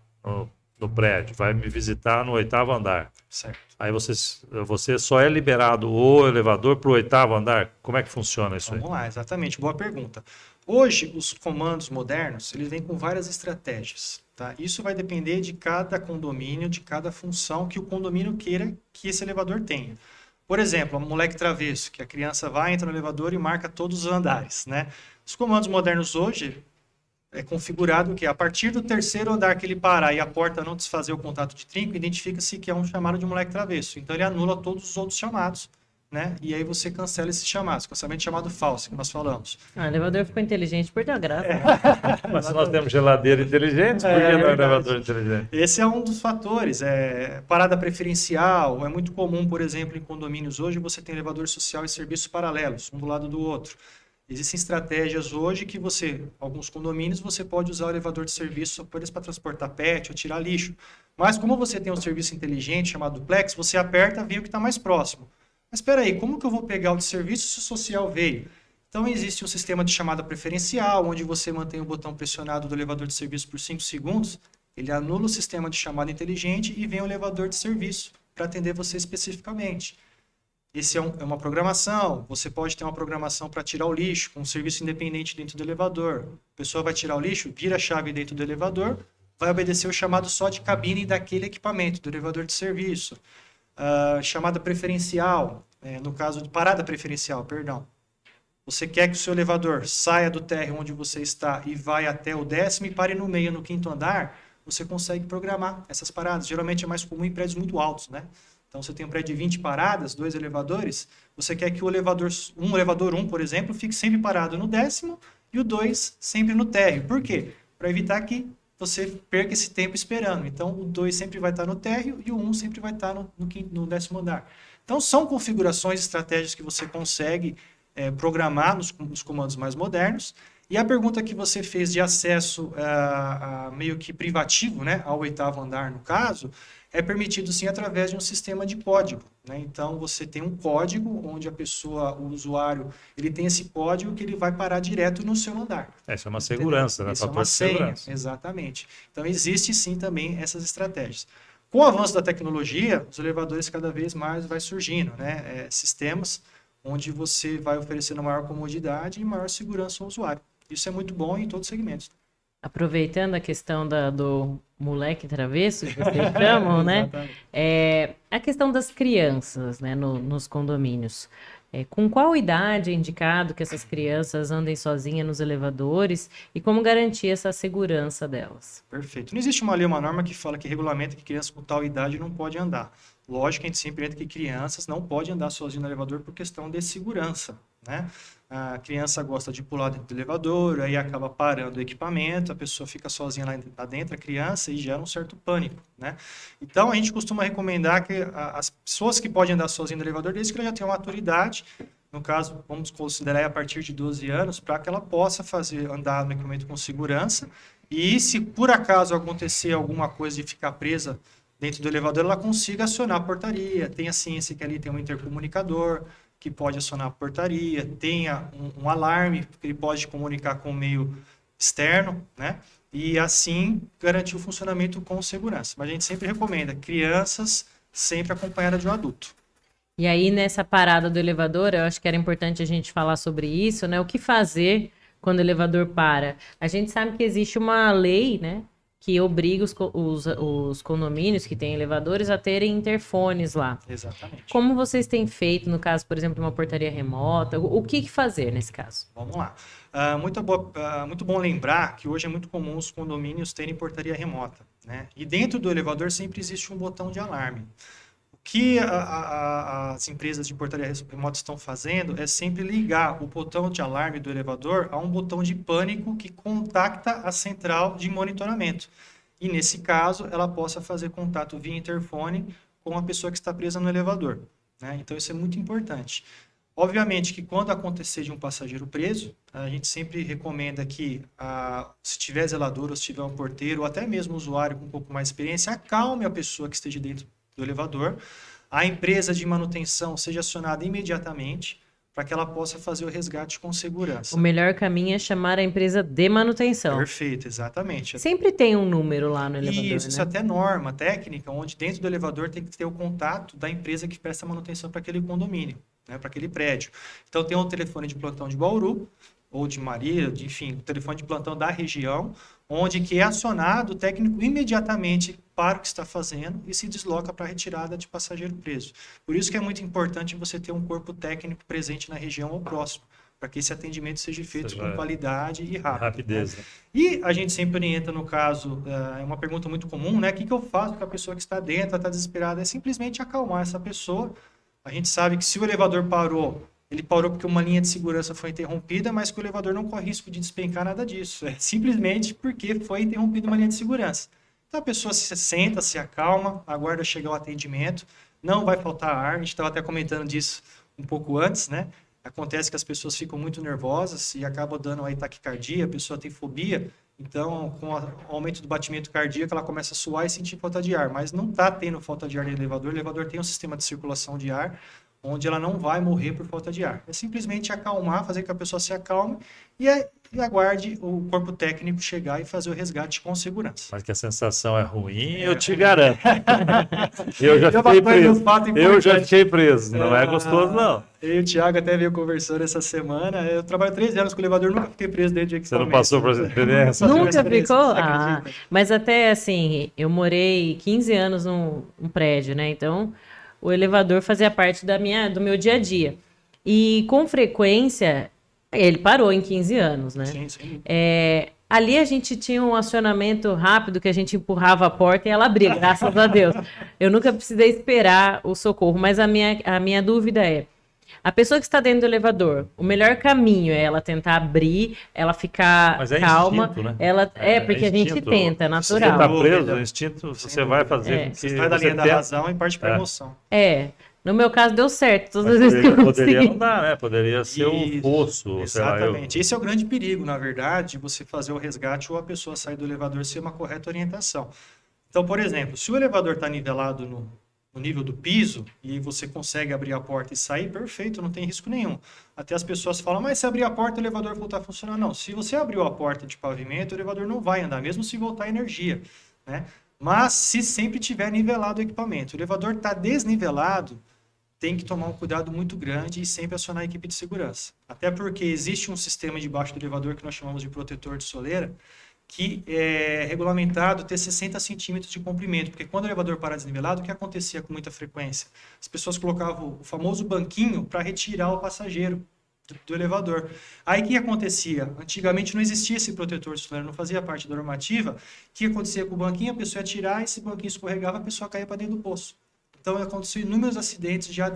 no prédio, vai me visitar no 8º andar. Certo. Aí você só é liberado o elevador para o 8º andar? Como é que funciona isso aí? Vamos lá, exatamente. Boa pergunta. Hoje, os comandos modernos, eles vêm com várias estratégias, tá? Isso vai depender de cada condomínio, de cada função que o condomínio queira que esse elevador tenha. Por exemplo, um moleque travesso, que a criança vai, entra no elevador e marca todos os andares, né? Os comandos modernos hoje é configurado que a partir do 3º andar que ele parar e a porta não desfazer o contato de trinco, identifica-se que é um chamado de moleque travesso. Então ele anula todos os outros chamados, né? E aí você cancela esses chamados, cancelamento de chamado falso, que nós falamos. O elevador ficou inteligente, perdeu a graça. Mas se nós temos geladeira inteligente, por que não é elevador inteligente? Esse é um dos fatores. Parada preferencial, é muito comum, por exemplo, em condomínios hoje, você tem elevador social e serviços paralelos, um do lado do outro. Existem estratégias hoje que alguns condomínios, você pode usar o elevador de serviço apenas para transportar pet ou tirar lixo. Mas como você tem um serviço inteligente chamado duplex, você aperta, vem o que está mais próximo. Mas espera aí, como que eu vou pegar o de serviço se o social veio? Então existe um sistema de chamada preferencial, onde você mantém o botão pressionado do elevador de serviço por 5 segundos, ele anula o sistema de chamada inteligente e vem o elevador de serviço para atender você especificamente. Esse é uma programação, você pode ter uma programação para tirar o lixo, com um serviço independente dentro do elevador. A pessoa vai tirar o lixo, vira a chave dentro do elevador, vai obedecer o chamado só de cabine daquele equipamento, do elevador de serviço. Chamada preferencial, no caso de parada preferencial, perdão. Você quer que o seu elevador saia do térreo onde você está e vai até o 10º e pare no meio, no 5º andar, você consegue programar essas paradas. Geralmente é mais comum em prédios muito altos, né? Então, você tem um prédio de 20 paradas, 2 elevadores, você quer que o elevador 1, por exemplo, fique sempre parado no 10º e o 2 sempre no térreo. Por quê? Para evitar que você perca esse tempo esperando. Então, o 2 sempre vai estar no térreo e o 1 sempre vai estar no 10º andar. Então, são configurações, estratégias que você consegue programar nos comandos mais modernos. E a pergunta que você fez de acesso meio que privativo, né, ao 8º andar, no caso, é permitido sim através de um sistema de código, né? Então você tem um código onde o usuário, ele tem esse código que ele vai parar direto no seu andar. Essa é uma segurança, né? Isso é uma senha, exatamente. Então existe sim também essas estratégias. Com o avanço da tecnologia, os elevadores cada vez mais vai surgindo, né? Sistemas onde você vai oferecendo maior comodidade e maior segurança ao usuário. Isso é muito bom em todos os segmentos. Aproveitando a questão do moleque travesso, que vocês chamam, né? A questão das crianças, né, nos condomínios. Com qual idade é indicado que essas crianças andem sozinhas nos elevadores e como garantir essa segurança delas? Perfeito. Não existe uma lei, uma norma que fala que regulamenta que crianças com tal idade não podem andar. Lógico que a gente sempre entra que crianças não podem andar sozinhas no elevador por questão de segurança, né? A criança gosta de pular dentro do elevador, aí acaba parando o equipamento, a pessoa fica sozinha lá dentro, a criança, e gera um certo pânico, né? Então, a gente costuma recomendar que as pessoas que podem andar sozinhas no elevador, desde que ela já tenha uma maturidade, no caso, vamos considerar a partir de 12 anos, para que ela possa andar no equipamento com segurança, e se por acaso acontecer alguma coisa de ficar presa dentro do elevador, ela consiga acionar a portaria. Tenha ciência que ali tem um intercomunicador que pode acionar a portaria, tenha um alarme, que ele pode comunicar com o meio externo, né? E assim garantir o funcionamento com segurança. Mas a gente sempre recomenda crianças sempre acompanhadas de um adulto. E aí, nessa parada do elevador, eu acho que era importante a gente falar sobre isso, né? O que fazer quando o elevador para? A gente sabe que existe uma lei, né, que obriga os condomínios que têm elevadores a terem interfones lá. Exatamente. Como vocês têm feito, no caso, por exemplo, de uma portaria remota? O que fazer nesse caso? Vamos lá. Muito bom lembrar que hoje é muito comum os condomínios terem portaria remota, né? E dentro do elevador sempre existe um botão de alarme. O que as empresas de portaria remota estão fazendo é sempre ligar o botão de alarme do elevador a um botão de pânico que contacta a central de monitoramento. E, nesse caso, ela possa fazer contato via interfone com a pessoa que está presa no elevador, né? Então, isso é muito importante. Obviamente que quando acontecer de um passageiro preso, a gente sempre recomenda que, se tiver zelador, ou se tiver um porteiro, ou até mesmo um usuário com um pouco mais de experiência, acalme a pessoa que esteja dentro do elevador, a empresa de manutenção seja acionada imediatamente, para que ela possa fazer o resgate com segurança. O melhor caminho é chamar a empresa de manutenção. Perfeito, exatamente. Sempre tem um número lá no elevador, Isso né? até norma técnica, onde dentro do elevador tem que ter o contato da empresa que presta manutenção para aquele condomínio, né, para aquele prédio. Então tem um telefone de plantão de Bauru, ou de Maria, enfim, o telefone de plantão da região, onde que é acionado o técnico imediatamente para o que está fazendo e se desloca para a retirada de passageiro preso. Por isso que é muito importante você ter um corpo técnico presente na região ou próximo, para que esse atendimento seja feito com qualidade e rápido. Rapidez, né? E a gente sempre orienta, no caso, é uma pergunta muito comum, né? O que eu faço com a pessoa que está dentro, está desesperada? É simplesmente acalmar essa pessoa. A gente sabe que se o elevador parou, ele parou porque uma linha de segurança foi interrompida, mas que o elevador não corre risco de despencar, nada disso. É simplesmente porque foi interrompida uma linha de segurança. Então a pessoa se senta, se acalma, aguarda chegar o atendimento, não vai faltar ar. A gente estava até comentando disso um pouco antes, né? Acontece que as pessoas ficam muito nervosas e acabam dando aí taquicardia, a pessoa tem fobia, então com o aumento do batimento cardíaco ela começa a suar e sentir falta de ar, mas não está tendo falta de ar no elevador. O elevador tem um sistema de circulação de ar, onde ela não vai morrer por falta de ar. É simplesmente acalmar, fazer com que a pessoa se acalme e aguarde o corpo técnico chegar e fazer o resgate com segurança. Mas que a sensação é ruim, eu te garanto. Eu já fiquei preso. Eu já fiquei preso. Não é gostoso, não. Eu e o Thiago até veio conversando essa semana. Eu trabalho 13 anos com o elevador, nunca fiquei preso dentro de equipamento. Você não passou por essa experiência? Nunca ficou? Ah, mas até assim, eu morei 15 anos num prédio, né? Então, o elevador fazia parte do meu dia a dia. E, com frequência, ele parou em 15 anos, né? Sim, sim. Ali a gente tinha um acionamento rápido que a gente empurrava a porta e ela abria, graças a Deus. Eu nunca precisei esperar o socorro, mas a minha dúvida é, a pessoa que está dentro do elevador, o melhor caminho é ela tentar abrir, ela ficar calma. Instinto, né? Porque a gente tenta, é natural. Você está preso, o instinto, você vai fazer. Você sai da linha da razão e parte para a emoção. No meu caso deu certo, todas as vezes que eu poderia não dar, né? Poderia ser um poço. Exatamente. Esse é o grande perigo, na verdade, você fazer o resgate ou a pessoa sair do elevador sem uma correta orientação. Então, por exemplo, se o elevador está nivelado no nível do piso e você consegue abrir a porta e sair, perfeito, não tem risco nenhum. Até as pessoas falam, mas se abrir a porta, o elevador voltar a funcionar. Não, se você abriu a porta de pavimento, o elevador não vai andar, mesmo se voltar energia, né? Mas se sempre tiver nivelado o equipamento, o elevador está desnivelado, tem que tomar um cuidado muito grande e sempre acionar a equipe de segurança. Até porque existe um sistema debaixo do elevador que nós chamamos de protetor de soleira, que é regulamentado ter 60 centímetros de comprimento, porque quando o elevador para desnivelado, o que acontecia com muita frequência? As pessoas colocavam o famoso banquinho para retirar o passageiro do elevador. Aí o que acontecia? Antigamente não existia esse protetor de soleira, não fazia parte da normativa. O que acontecia com o banquinho? A pessoa ia tirar, esse banquinho escorregava, a pessoa caía para dentro do poço. Então, aconteceu inúmeros acidentes já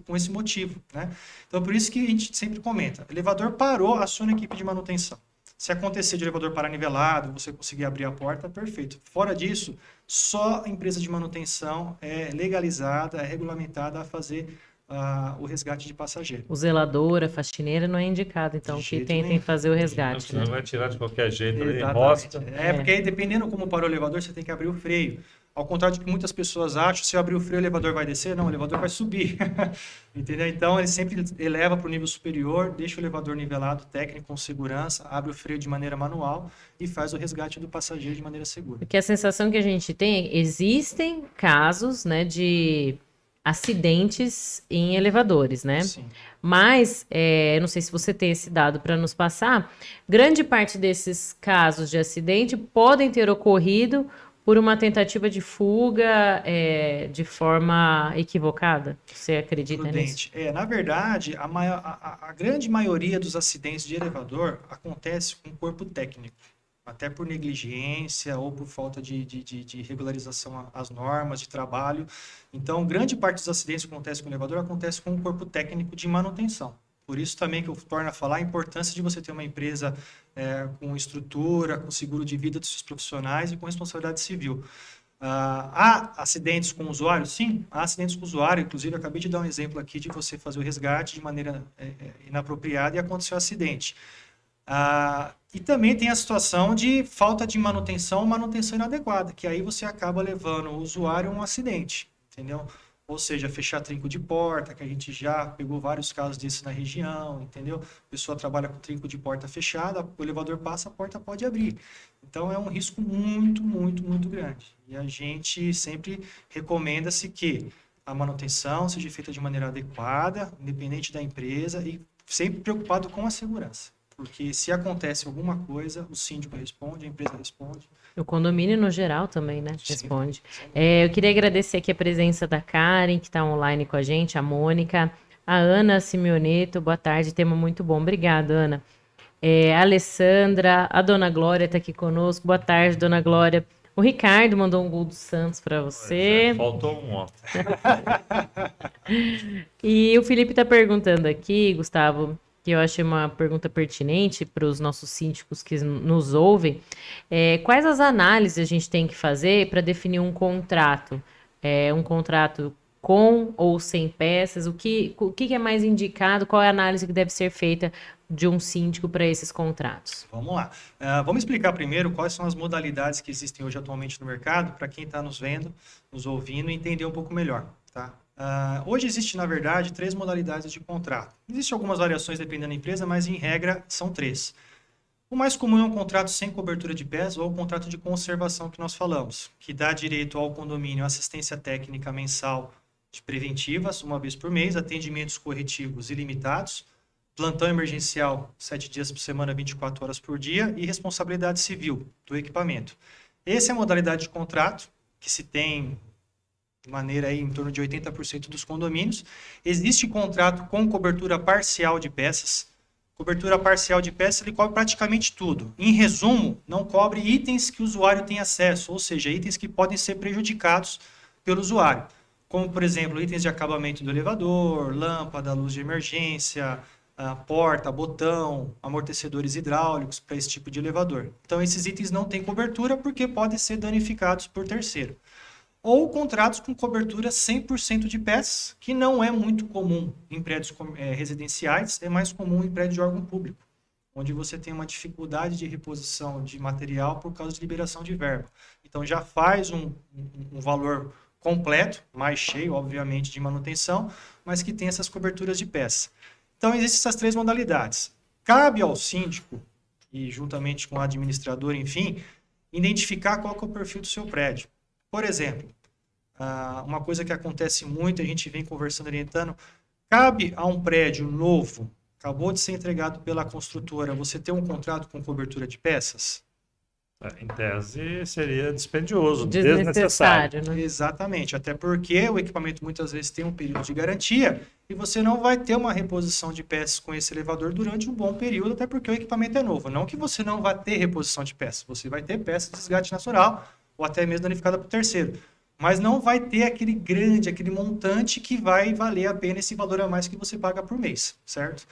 com esse motivo, né? Então, por isso que a gente sempre comenta. Elevador parou, aciona a equipe de manutenção. Se acontecer de elevador parar nivelado, você conseguir abrir a porta, perfeito. Fora disso, só a empresa de manutenção é legalizada, é regulamentada a fazer o resgate de passageiro. O zelador, a faxineira não é indicado, então, que tentem fazer o resgate. Você não vai tirar de qualquer jeito, ali, enrosca. Porque aí, dependendo como parou o elevador, você tem que abrir o freio. Ao contrário do que muitas pessoas acham, se eu abrir o freio, o elevador vai descer. Não, o elevador vai subir. Entendeu? Então, ele sempre eleva para o nível superior, deixa o elevador nivelado, técnico, com segurança, abre o freio de maneira manual e faz o resgate do passageiro de maneira segura. Porque a sensação que a gente tem, existem casos, né, de acidentes em elevadores, né? Sim. Mas, não sei se você tem esse dado para nos passar, grande parte desses casos de acidente podem ter ocorrido por uma tentativa de fuga de forma equivocada? Você acredita nisso? Na verdade, a grande maioria dos acidentes de elevador acontece com o corpo técnico, até por negligência ou por falta de regularização às normas de trabalho. Então, grande parte dos acidentes que acontecem com o elevador acontece com o corpo técnico de manutenção. Por isso também que eu torno a falar a importância de você ter uma empresa com estrutura, com seguro de vida dos seus profissionais e com responsabilidade civil. Há acidentes com o usuário? Sim, há acidentes com o usuário. Inclusive, eu acabei de dar um exemplo aqui de você fazer o resgate de maneira inapropriada e aconteceu um acidente. E também tem a situação de falta de manutenção ou manutenção inadequada, que aí você acaba levando o usuário a um acidente, entendeu? Ou seja, fechar trinco de porta, que a gente já pegou vários casos desses na região, entendeu? A pessoa trabalha com trinco de porta fechada, o elevador passa, a porta pode abrir. Então é um risco muito, muito, muito grande. E a gente sempre recomenda-se que a manutenção seja feita de maneira adequada, independente da empresa e sempre preocupado com a segurança. Porque se acontece alguma coisa, o síndico responde, a empresa responde. O condomínio no geral também, né? Sim. Responde. Eu queria agradecer aqui a presença da Karen, que está online com a gente, a Mônica, a Ana Simeoneto, boa tarde, tema muito bom. Obrigada, Ana. A Alessandra, a Dona Glória está aqui conosco. Boa tarde, Dona Glória. O Ricardo mandou um gol do Santos para você. Faltou um, ó. E o Felipe está perguntando aqui, Gustavo, que eu achei uma pergunta pertinente para os nossos síndicos que nos ouvem. Quais as análises a gente tem que fazer para definir um contrato? Um contrato com ou sem peças? O que é mais indicado? Qual é a análise que deve ser feita de um síndico para esses contratos? Vamos lá. Vamos explicar primeiro quais são as modalidades que existem hoje atualmente no mercado, para quem está nos vendo, nos ouvindo, entender um pouco melhor, tá? Hoje existe, na verdade, 3 modalidades de contrato. Existem algumas variações dependendo da empresa, mas em regra são 3. O mais comum é um contrato sem cobertura de peças ou o contrato de conservação que nós falamos, que dá direito ao condomínio assistência técnica mensal de preventivas, uma vez por mês, atendimentos corretivos ilimitados, plantão emergencial 7 dias por semana, 24 horas por dia e responsabilidade civil do equipamento. Essa é a modalidade de contrato que se tem de maneira aí em torno de 80% dos condomínios. Existe contrato com cobertura parcial de peças. Cobertura parcial de peças, ele cobre praticamente tudo. Em resumo, não cobre itens que o usuário tem acesso, ou seja, itens que podem ser prejudicados pelo usuário. Como, por exemplo, itens de acabamento do elevador, lâmpada, luz de emergência, porta, botão, amortecedores hidráulicos para esse tipo de elevador. Então, esses itens não têm cobertura porque podem ser danificados por terceiro. Ou contratos com cobertura 100% de peças, que não é muito comum em prédios residenciais, é mais comum em prédios de órgão público, onde você tem uma dificuldade de reposição de material por causa de liberação de verba. Então, já faz um valor completo, mais cheio, obviamente, de manutenção, mas que tem essas coberturas de peça. Então, existem essas 3 modalidades. Cabe ao síndico, e juntamente com o administrador, enfim, identificar qual que é o perfil do seu prédio. Por exemplo, uma coisa que acontece muito, a gente vem conversando, orientando, cabe a um prédio novo, acabou de ser entregado pela construtora, você ter um contrato com cobertura de peças? Em tese, seria dispendioso, Desnecessário, né? Exatamente, até porque o equipamento muitas vezes tem um período de garantia e você não vai ter uma reposição de peças com esse elevador durante um bom período, até porque o equipamento é novo. Não que você não vai ter reposição de peças, você vai ter peça de desgaste natural ou até mesmo danificada por terceiro. Mas não vai ter aquele montante que vai valer a pena esse valor a mais que você paga por mês, certo?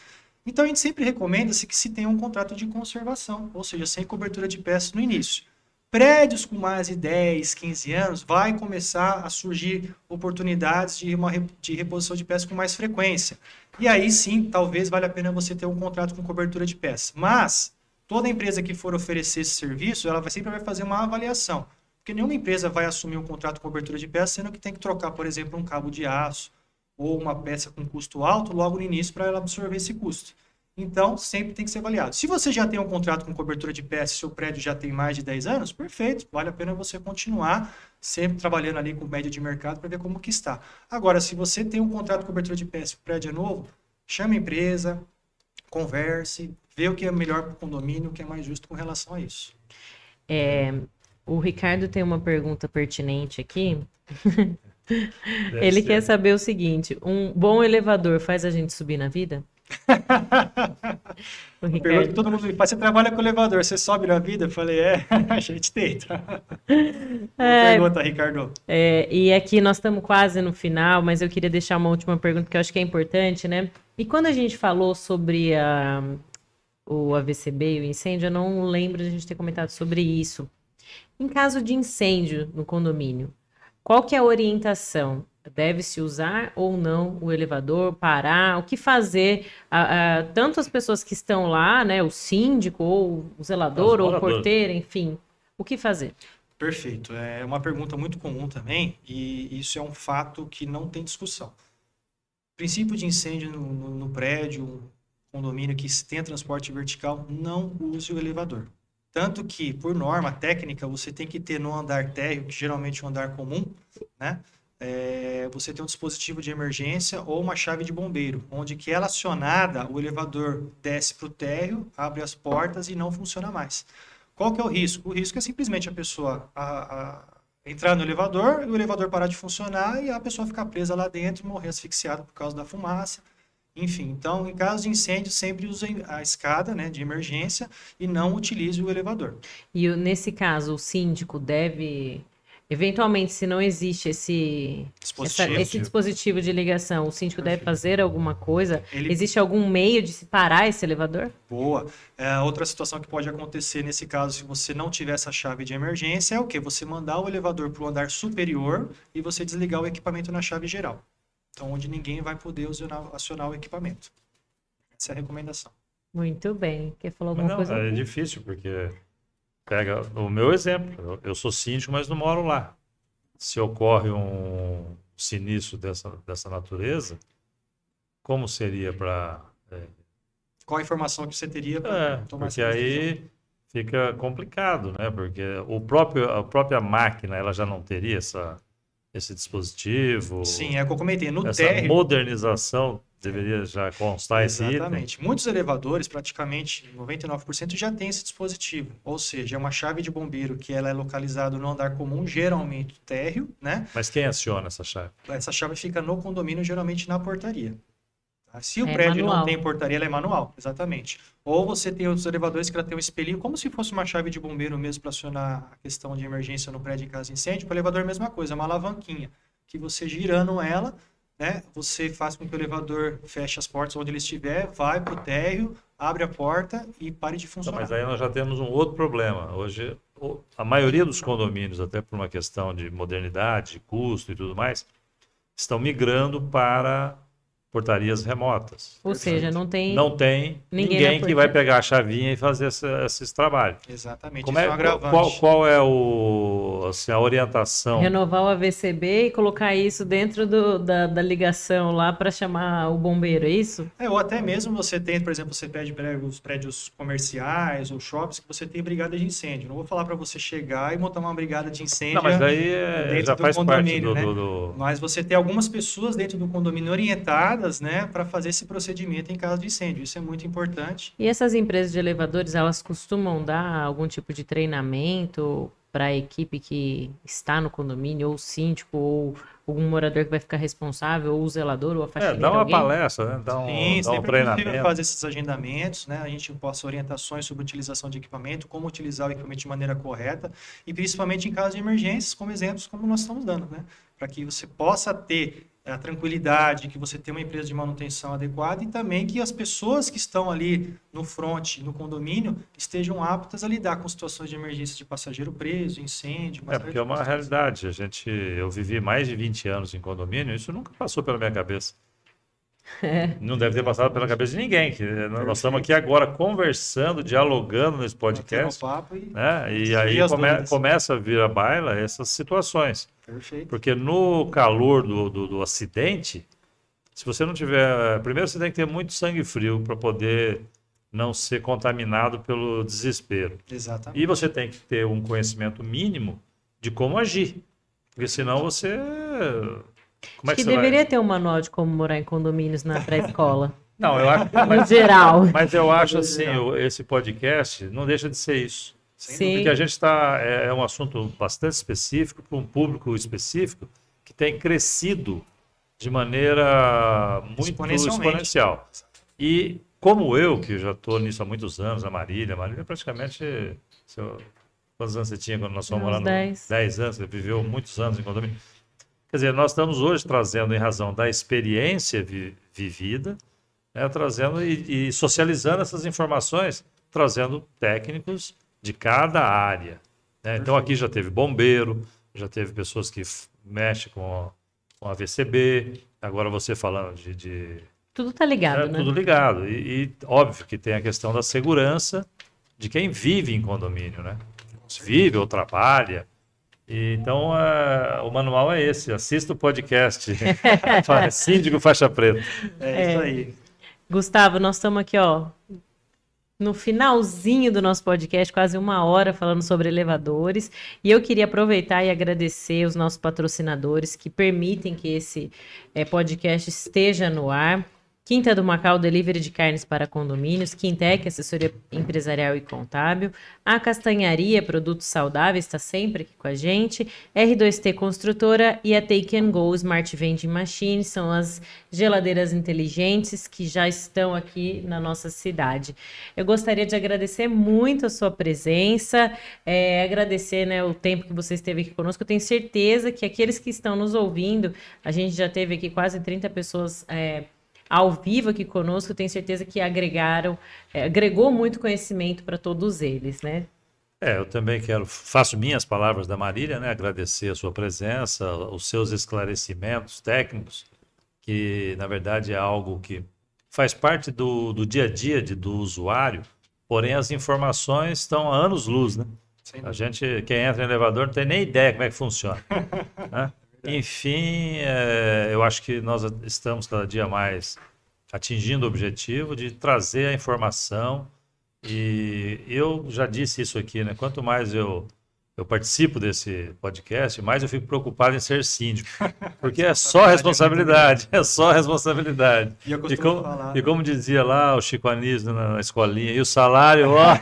Então, a gente sempre recomenda-se que se tenha um contrato de conservação, ou seja, sem cobertura de peças no início. Prédios com mais de 10, 15 anos, vai começar a surgir oportunidades de reposição de peças com mais frequência. E aí sim, talvez valha a pena você ter um contrato com cobertura de peças. Mas, toda empresa que for oferecer esse serviço, ela sempre vai fazer uma avaliação. Porque nenhuma empresa vai assumir um contrato com cobertura de peças, sendo que tem que trocar, por exemplo, um cabo de aço ou uma peça com custo alto logo no início para ela absorver esse custo. Então, sempre tem que ser avaliado. Se você já tem um contrato com cobertura de peças, seu prédio já tem mais de 10 anos, perfeito, vale a pena você continuar sempre trabalhando ali com média de mercado para ver como que está. Agora, se você tem um contrato com cobertura de peças e o prédio é novo, chame a empresa, converse, vê o que é melhor para o condomínio, o que é mais justo com relação a isso. O Ricardo tem uma pergunta pertinente aqui. Ele quer saber o seguinte: um bom elevador faz a gente subir na vida? O Ricardo... Pergunta que todo mundo me faz: você trabalha com elevador, você sobe na vida? Eu falei, a gente tenta. Pergunta, Ricardo. E aqui nós estamos quase no final, mas eu queria deixar uma última pergunta que eu acho que é importante, né? E quando a gente falou sobre o AVCB e o incêndio, eu não lembro de a gente ter comentado sobre isso. Em caso de incêndio no condomínio, qual que é a orientação? Deve-se usar ou não o elevador, parar? O que fazer? Tanto as pessoas que estão lá, né, o síndico, ou o zelador, ou o porteiro, enfim, o que fazer? Perfeito. É uma pergunta muito comum também, e isso é um fato que não tem discussão. Princípio de incêndio no prédio, um condomínio que tenha transporte vertical, não use o elevador. Tanto que, por norma técnica, você tem que ter no andar térreo, que geralmente é um andar comum, né? Você tem um dispositivo de emergência ou uma chave de bombeiro, onde que ela acionada, o elevador desce para o térreo, abre as portas e não funciona mais. Qual que é o risco? O risco é simplesmente a pessoa entrar no elevador, o elevador parar de funcionar e a pessoa ficar presa lá dentro e morrer asfixiada por causa da fumaça. Enfim, então, em caso de incêndio, sempre use a escada, né, de emergência e não utilize o elevador. E nesse caso, o síndico deve, eventualmente, se não existe esse dispositivo de ligação, o síndico deve fazer alguma coisa? Existe algum meio de se parar esse elevador? Boa. Outra situação que pode acontecer nesse caso, se você não tiver essa chave de emergência, é o quê? Você mandar o elevador para o andar superior e você desligar o equipamento na chave geral. Então, onde ninguém vai poder acionar o equipamento. Essa é a recomendação. Muito bem. Quer falar alguma coisa? É difícil, porque pega o meu exemplo. Eu sou síndico, mas não moro lá. Se ocorre um sinistro dessa natureza, como seria para... Qual a informação que você teria para tomar essa decisão? decisão? Porque aí fica complicado, né? Porque a própria máquina ela já não teria esse dispositivo. Sim, é o que eu comentei. No essa térreo, modernização deveria já constar esse item. exatamente. Muitos elevadores, praticamente 99%, já tem esse dispositivo. Ou seja, é uma chave de bombeiro que ela é localizada no andar comum, geralmente térreo, né? Mas quem aciona essa chave? Essa chave fica no condomínio, geralmente na portaria. Se o prédio manual. não tem portaria, ela é manual, exatamente. Ou você tem outros elevadores que ela tem um espelhinho, como se fosse uma chave de bombeiro mesmo para acionar a questão de emergência no prédio em caso de incêndio. Para o elevador, a mesma coisa, é uma alavanquinha, que você girando ela, né, você faz com que o elevador feche as portas onde ele estiver, vai para o térreo, abre a porta e pare de funcionar. Mas aí nós já temos um outro problema. Hoje, a maioria dos condomínios, até por uma questão de modernidade, de custo e tudo mais, estão migrando para portarias remotas. Ou seja, não tem ninguém que vai pegar a chavinha e fazer esse trabalho. Exatamente, Como isso é um agravante. qual é a orientação? Renovar o AVCB e colocar isso dentro da ligação lá para chamar o bombeiro, é isso? Ou até mesmo você tem, por exemplo, você pede os prédios comerciais ou shoppings que você tem brigada de incêndio. Não vou falar para você chegar e montar uma brigada de incêndio. Não, mas daí já faz parte né? Mas você tem algumas pessoas dentro do condomínio orientadas, né, para fazer esse procedimento em caso de incêndio. Isso é muito importante. E essas empresas de elevadores, elas costumam dar algum tipo de treinamento para a equipe que está no condomínio, ou o síndico, ou algum morador que vai ficar responsável, ou o zelador, ou a faxineira? Dá uma alguém? palestra, né? Dá um treinamento. É possível fazer esses agendamentos, né? A gente passa orientações sobre utilização de equipamento, como utilizar o equipamento de maneira correta, e principalmente em caso de emergências, como exemplos como nós estamos dando, né? Para que você possa ter a tranquilidade, que você tenha uma empresa de manutenção adequada e também que as pessoas que estão ali no front, no condomínio, estejam aptas a lidar com situações de emergência de passageiro preso, incêndio. Porque é uma realidade. Eu vivi mais de 20 anos em condomínio, isso nunca passou pela minha cabeça. Não deve ter passado pela cabeça de ninguém. Nós estamos aqui agora conversando, dialogando nesse podcast. E aí começa a vir à baila essas situações. Perfeito. Porque no calor do acidente, se você não tiver... Primeiro você tem que ter muito sangue frio para poder não ser contaminado pelo desespero. Exatamente. E você tem que ter um conhecimento mínimo de como agir. Porque senão você... Como é que deveria ter um manual de como morar em condomínios na pré-escola. Não, eu acho... No geral. Mas eu acho assim, esse podcast não deixa de ser isso. Sim. Porque a gente está... É um assunto bastante específico, para um público específico, que tem crescido de maneira muito exponencial. E como eu, que já estou nisso há muitos anos, a Marília praticamente... Quantos anos você tinha quando nós fomos morar? 10 anos, você viveu muitos anos em condomínio. Quer dizer, nós estamos hoje trazendo, em razão da experiência vivida, né, trazendo e socializando essas informações, trazendo técnicos de cada área. Né? Então, aqui já teve bombeiro, já teve pessoas que mexem com a VCB, agora você falando de tudo está ligado, né? Tudo ligado. E óbvio que tem a questão da segurança de quem vive em condomínio, né? Vive ou trabalha, Então, o manual é esse. Assista o podcast. Síndico Faixa Preta. É isso aí. Gustavo, nós estamos aqui, ó, no finalzinho do nosso podcast, quase 1 hora falando sobre elevadores. E eu queria aproveitar e agradecer os nossos patrocinadores que permitem que esse podcast esteja no ar. Quinta do Macau, delivery de carnes para condomínios. Quintec, assessoria empresarial e contábil. A Castanharia, produtos saudáveis, está sempre aqui com a gente. R2T Construtora e a Take and Go Smart Vending Machine são as geladeiras inteligentes que já estão aqui na nossa cidade. Eu gostaria de agradecer muito a sua presença, agradecer, né, o tempo que você esteve aqui conosco. Eu tenho certeza que aqueles que estão nos ouvindo, a gente já teve aqui quase 30 pessoas ao vivo aqui conosco, tenho certeza que agregou muito conhecimento para todos eles, né? Eu também faço minhas palavras da Marília, né? Agradecer a sua presença, os seus esclarecimentos técnicos, que na verdade é algo que faz parte do dia a dia do usuário, porém as informações estão a anos-luz, né? A gente, quem entra no elevador, não tem nem ideia como é que funciona, né? Enfim, eu acho que nós estamos cada dia mais atingindo o objetivo de trazer a informação, e eu já disse isso aqui, né? Quanto mais eu participo desse podcast, mais eu fico preocupado em ser síndico, porque é só responsabilidade, é só responsabilidade. E como dizia lá o Chico Anísio na escolinha, e o salário, ó...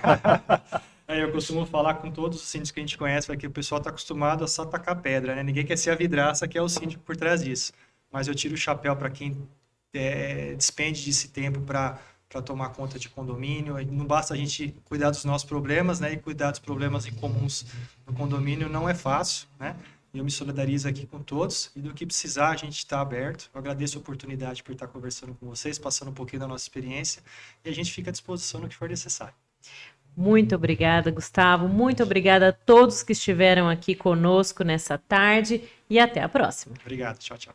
Eu costumo falar com todos os síndicos que a gente conhece, que o pessoal está acostumado a só tacar pedra, né? Ninguém quer ser a vidraça, que é o síndico por trás disso. Mas eu tiro o chapéu para quem despende desse tempo para tomar conta de condomínio. Não basta a gente cuidar dos nossos problemas, né? E cuidar dos problemas incomuns no condomínio não é fácil, né? Eu me solidarizo aqui com todos, e do que precisar a gente está aberto. Eu agradeço a oportunidade por estar conversando com vocês, passando um pouquinho da nossa experiência, e a gente fica à disposição no que for necessário. Muito obrigada, Gustavo. Muito obrigada a todos que estiveram aqui conosco nessa tarde, e até a próxima. Obrigado. Tchau, tchau.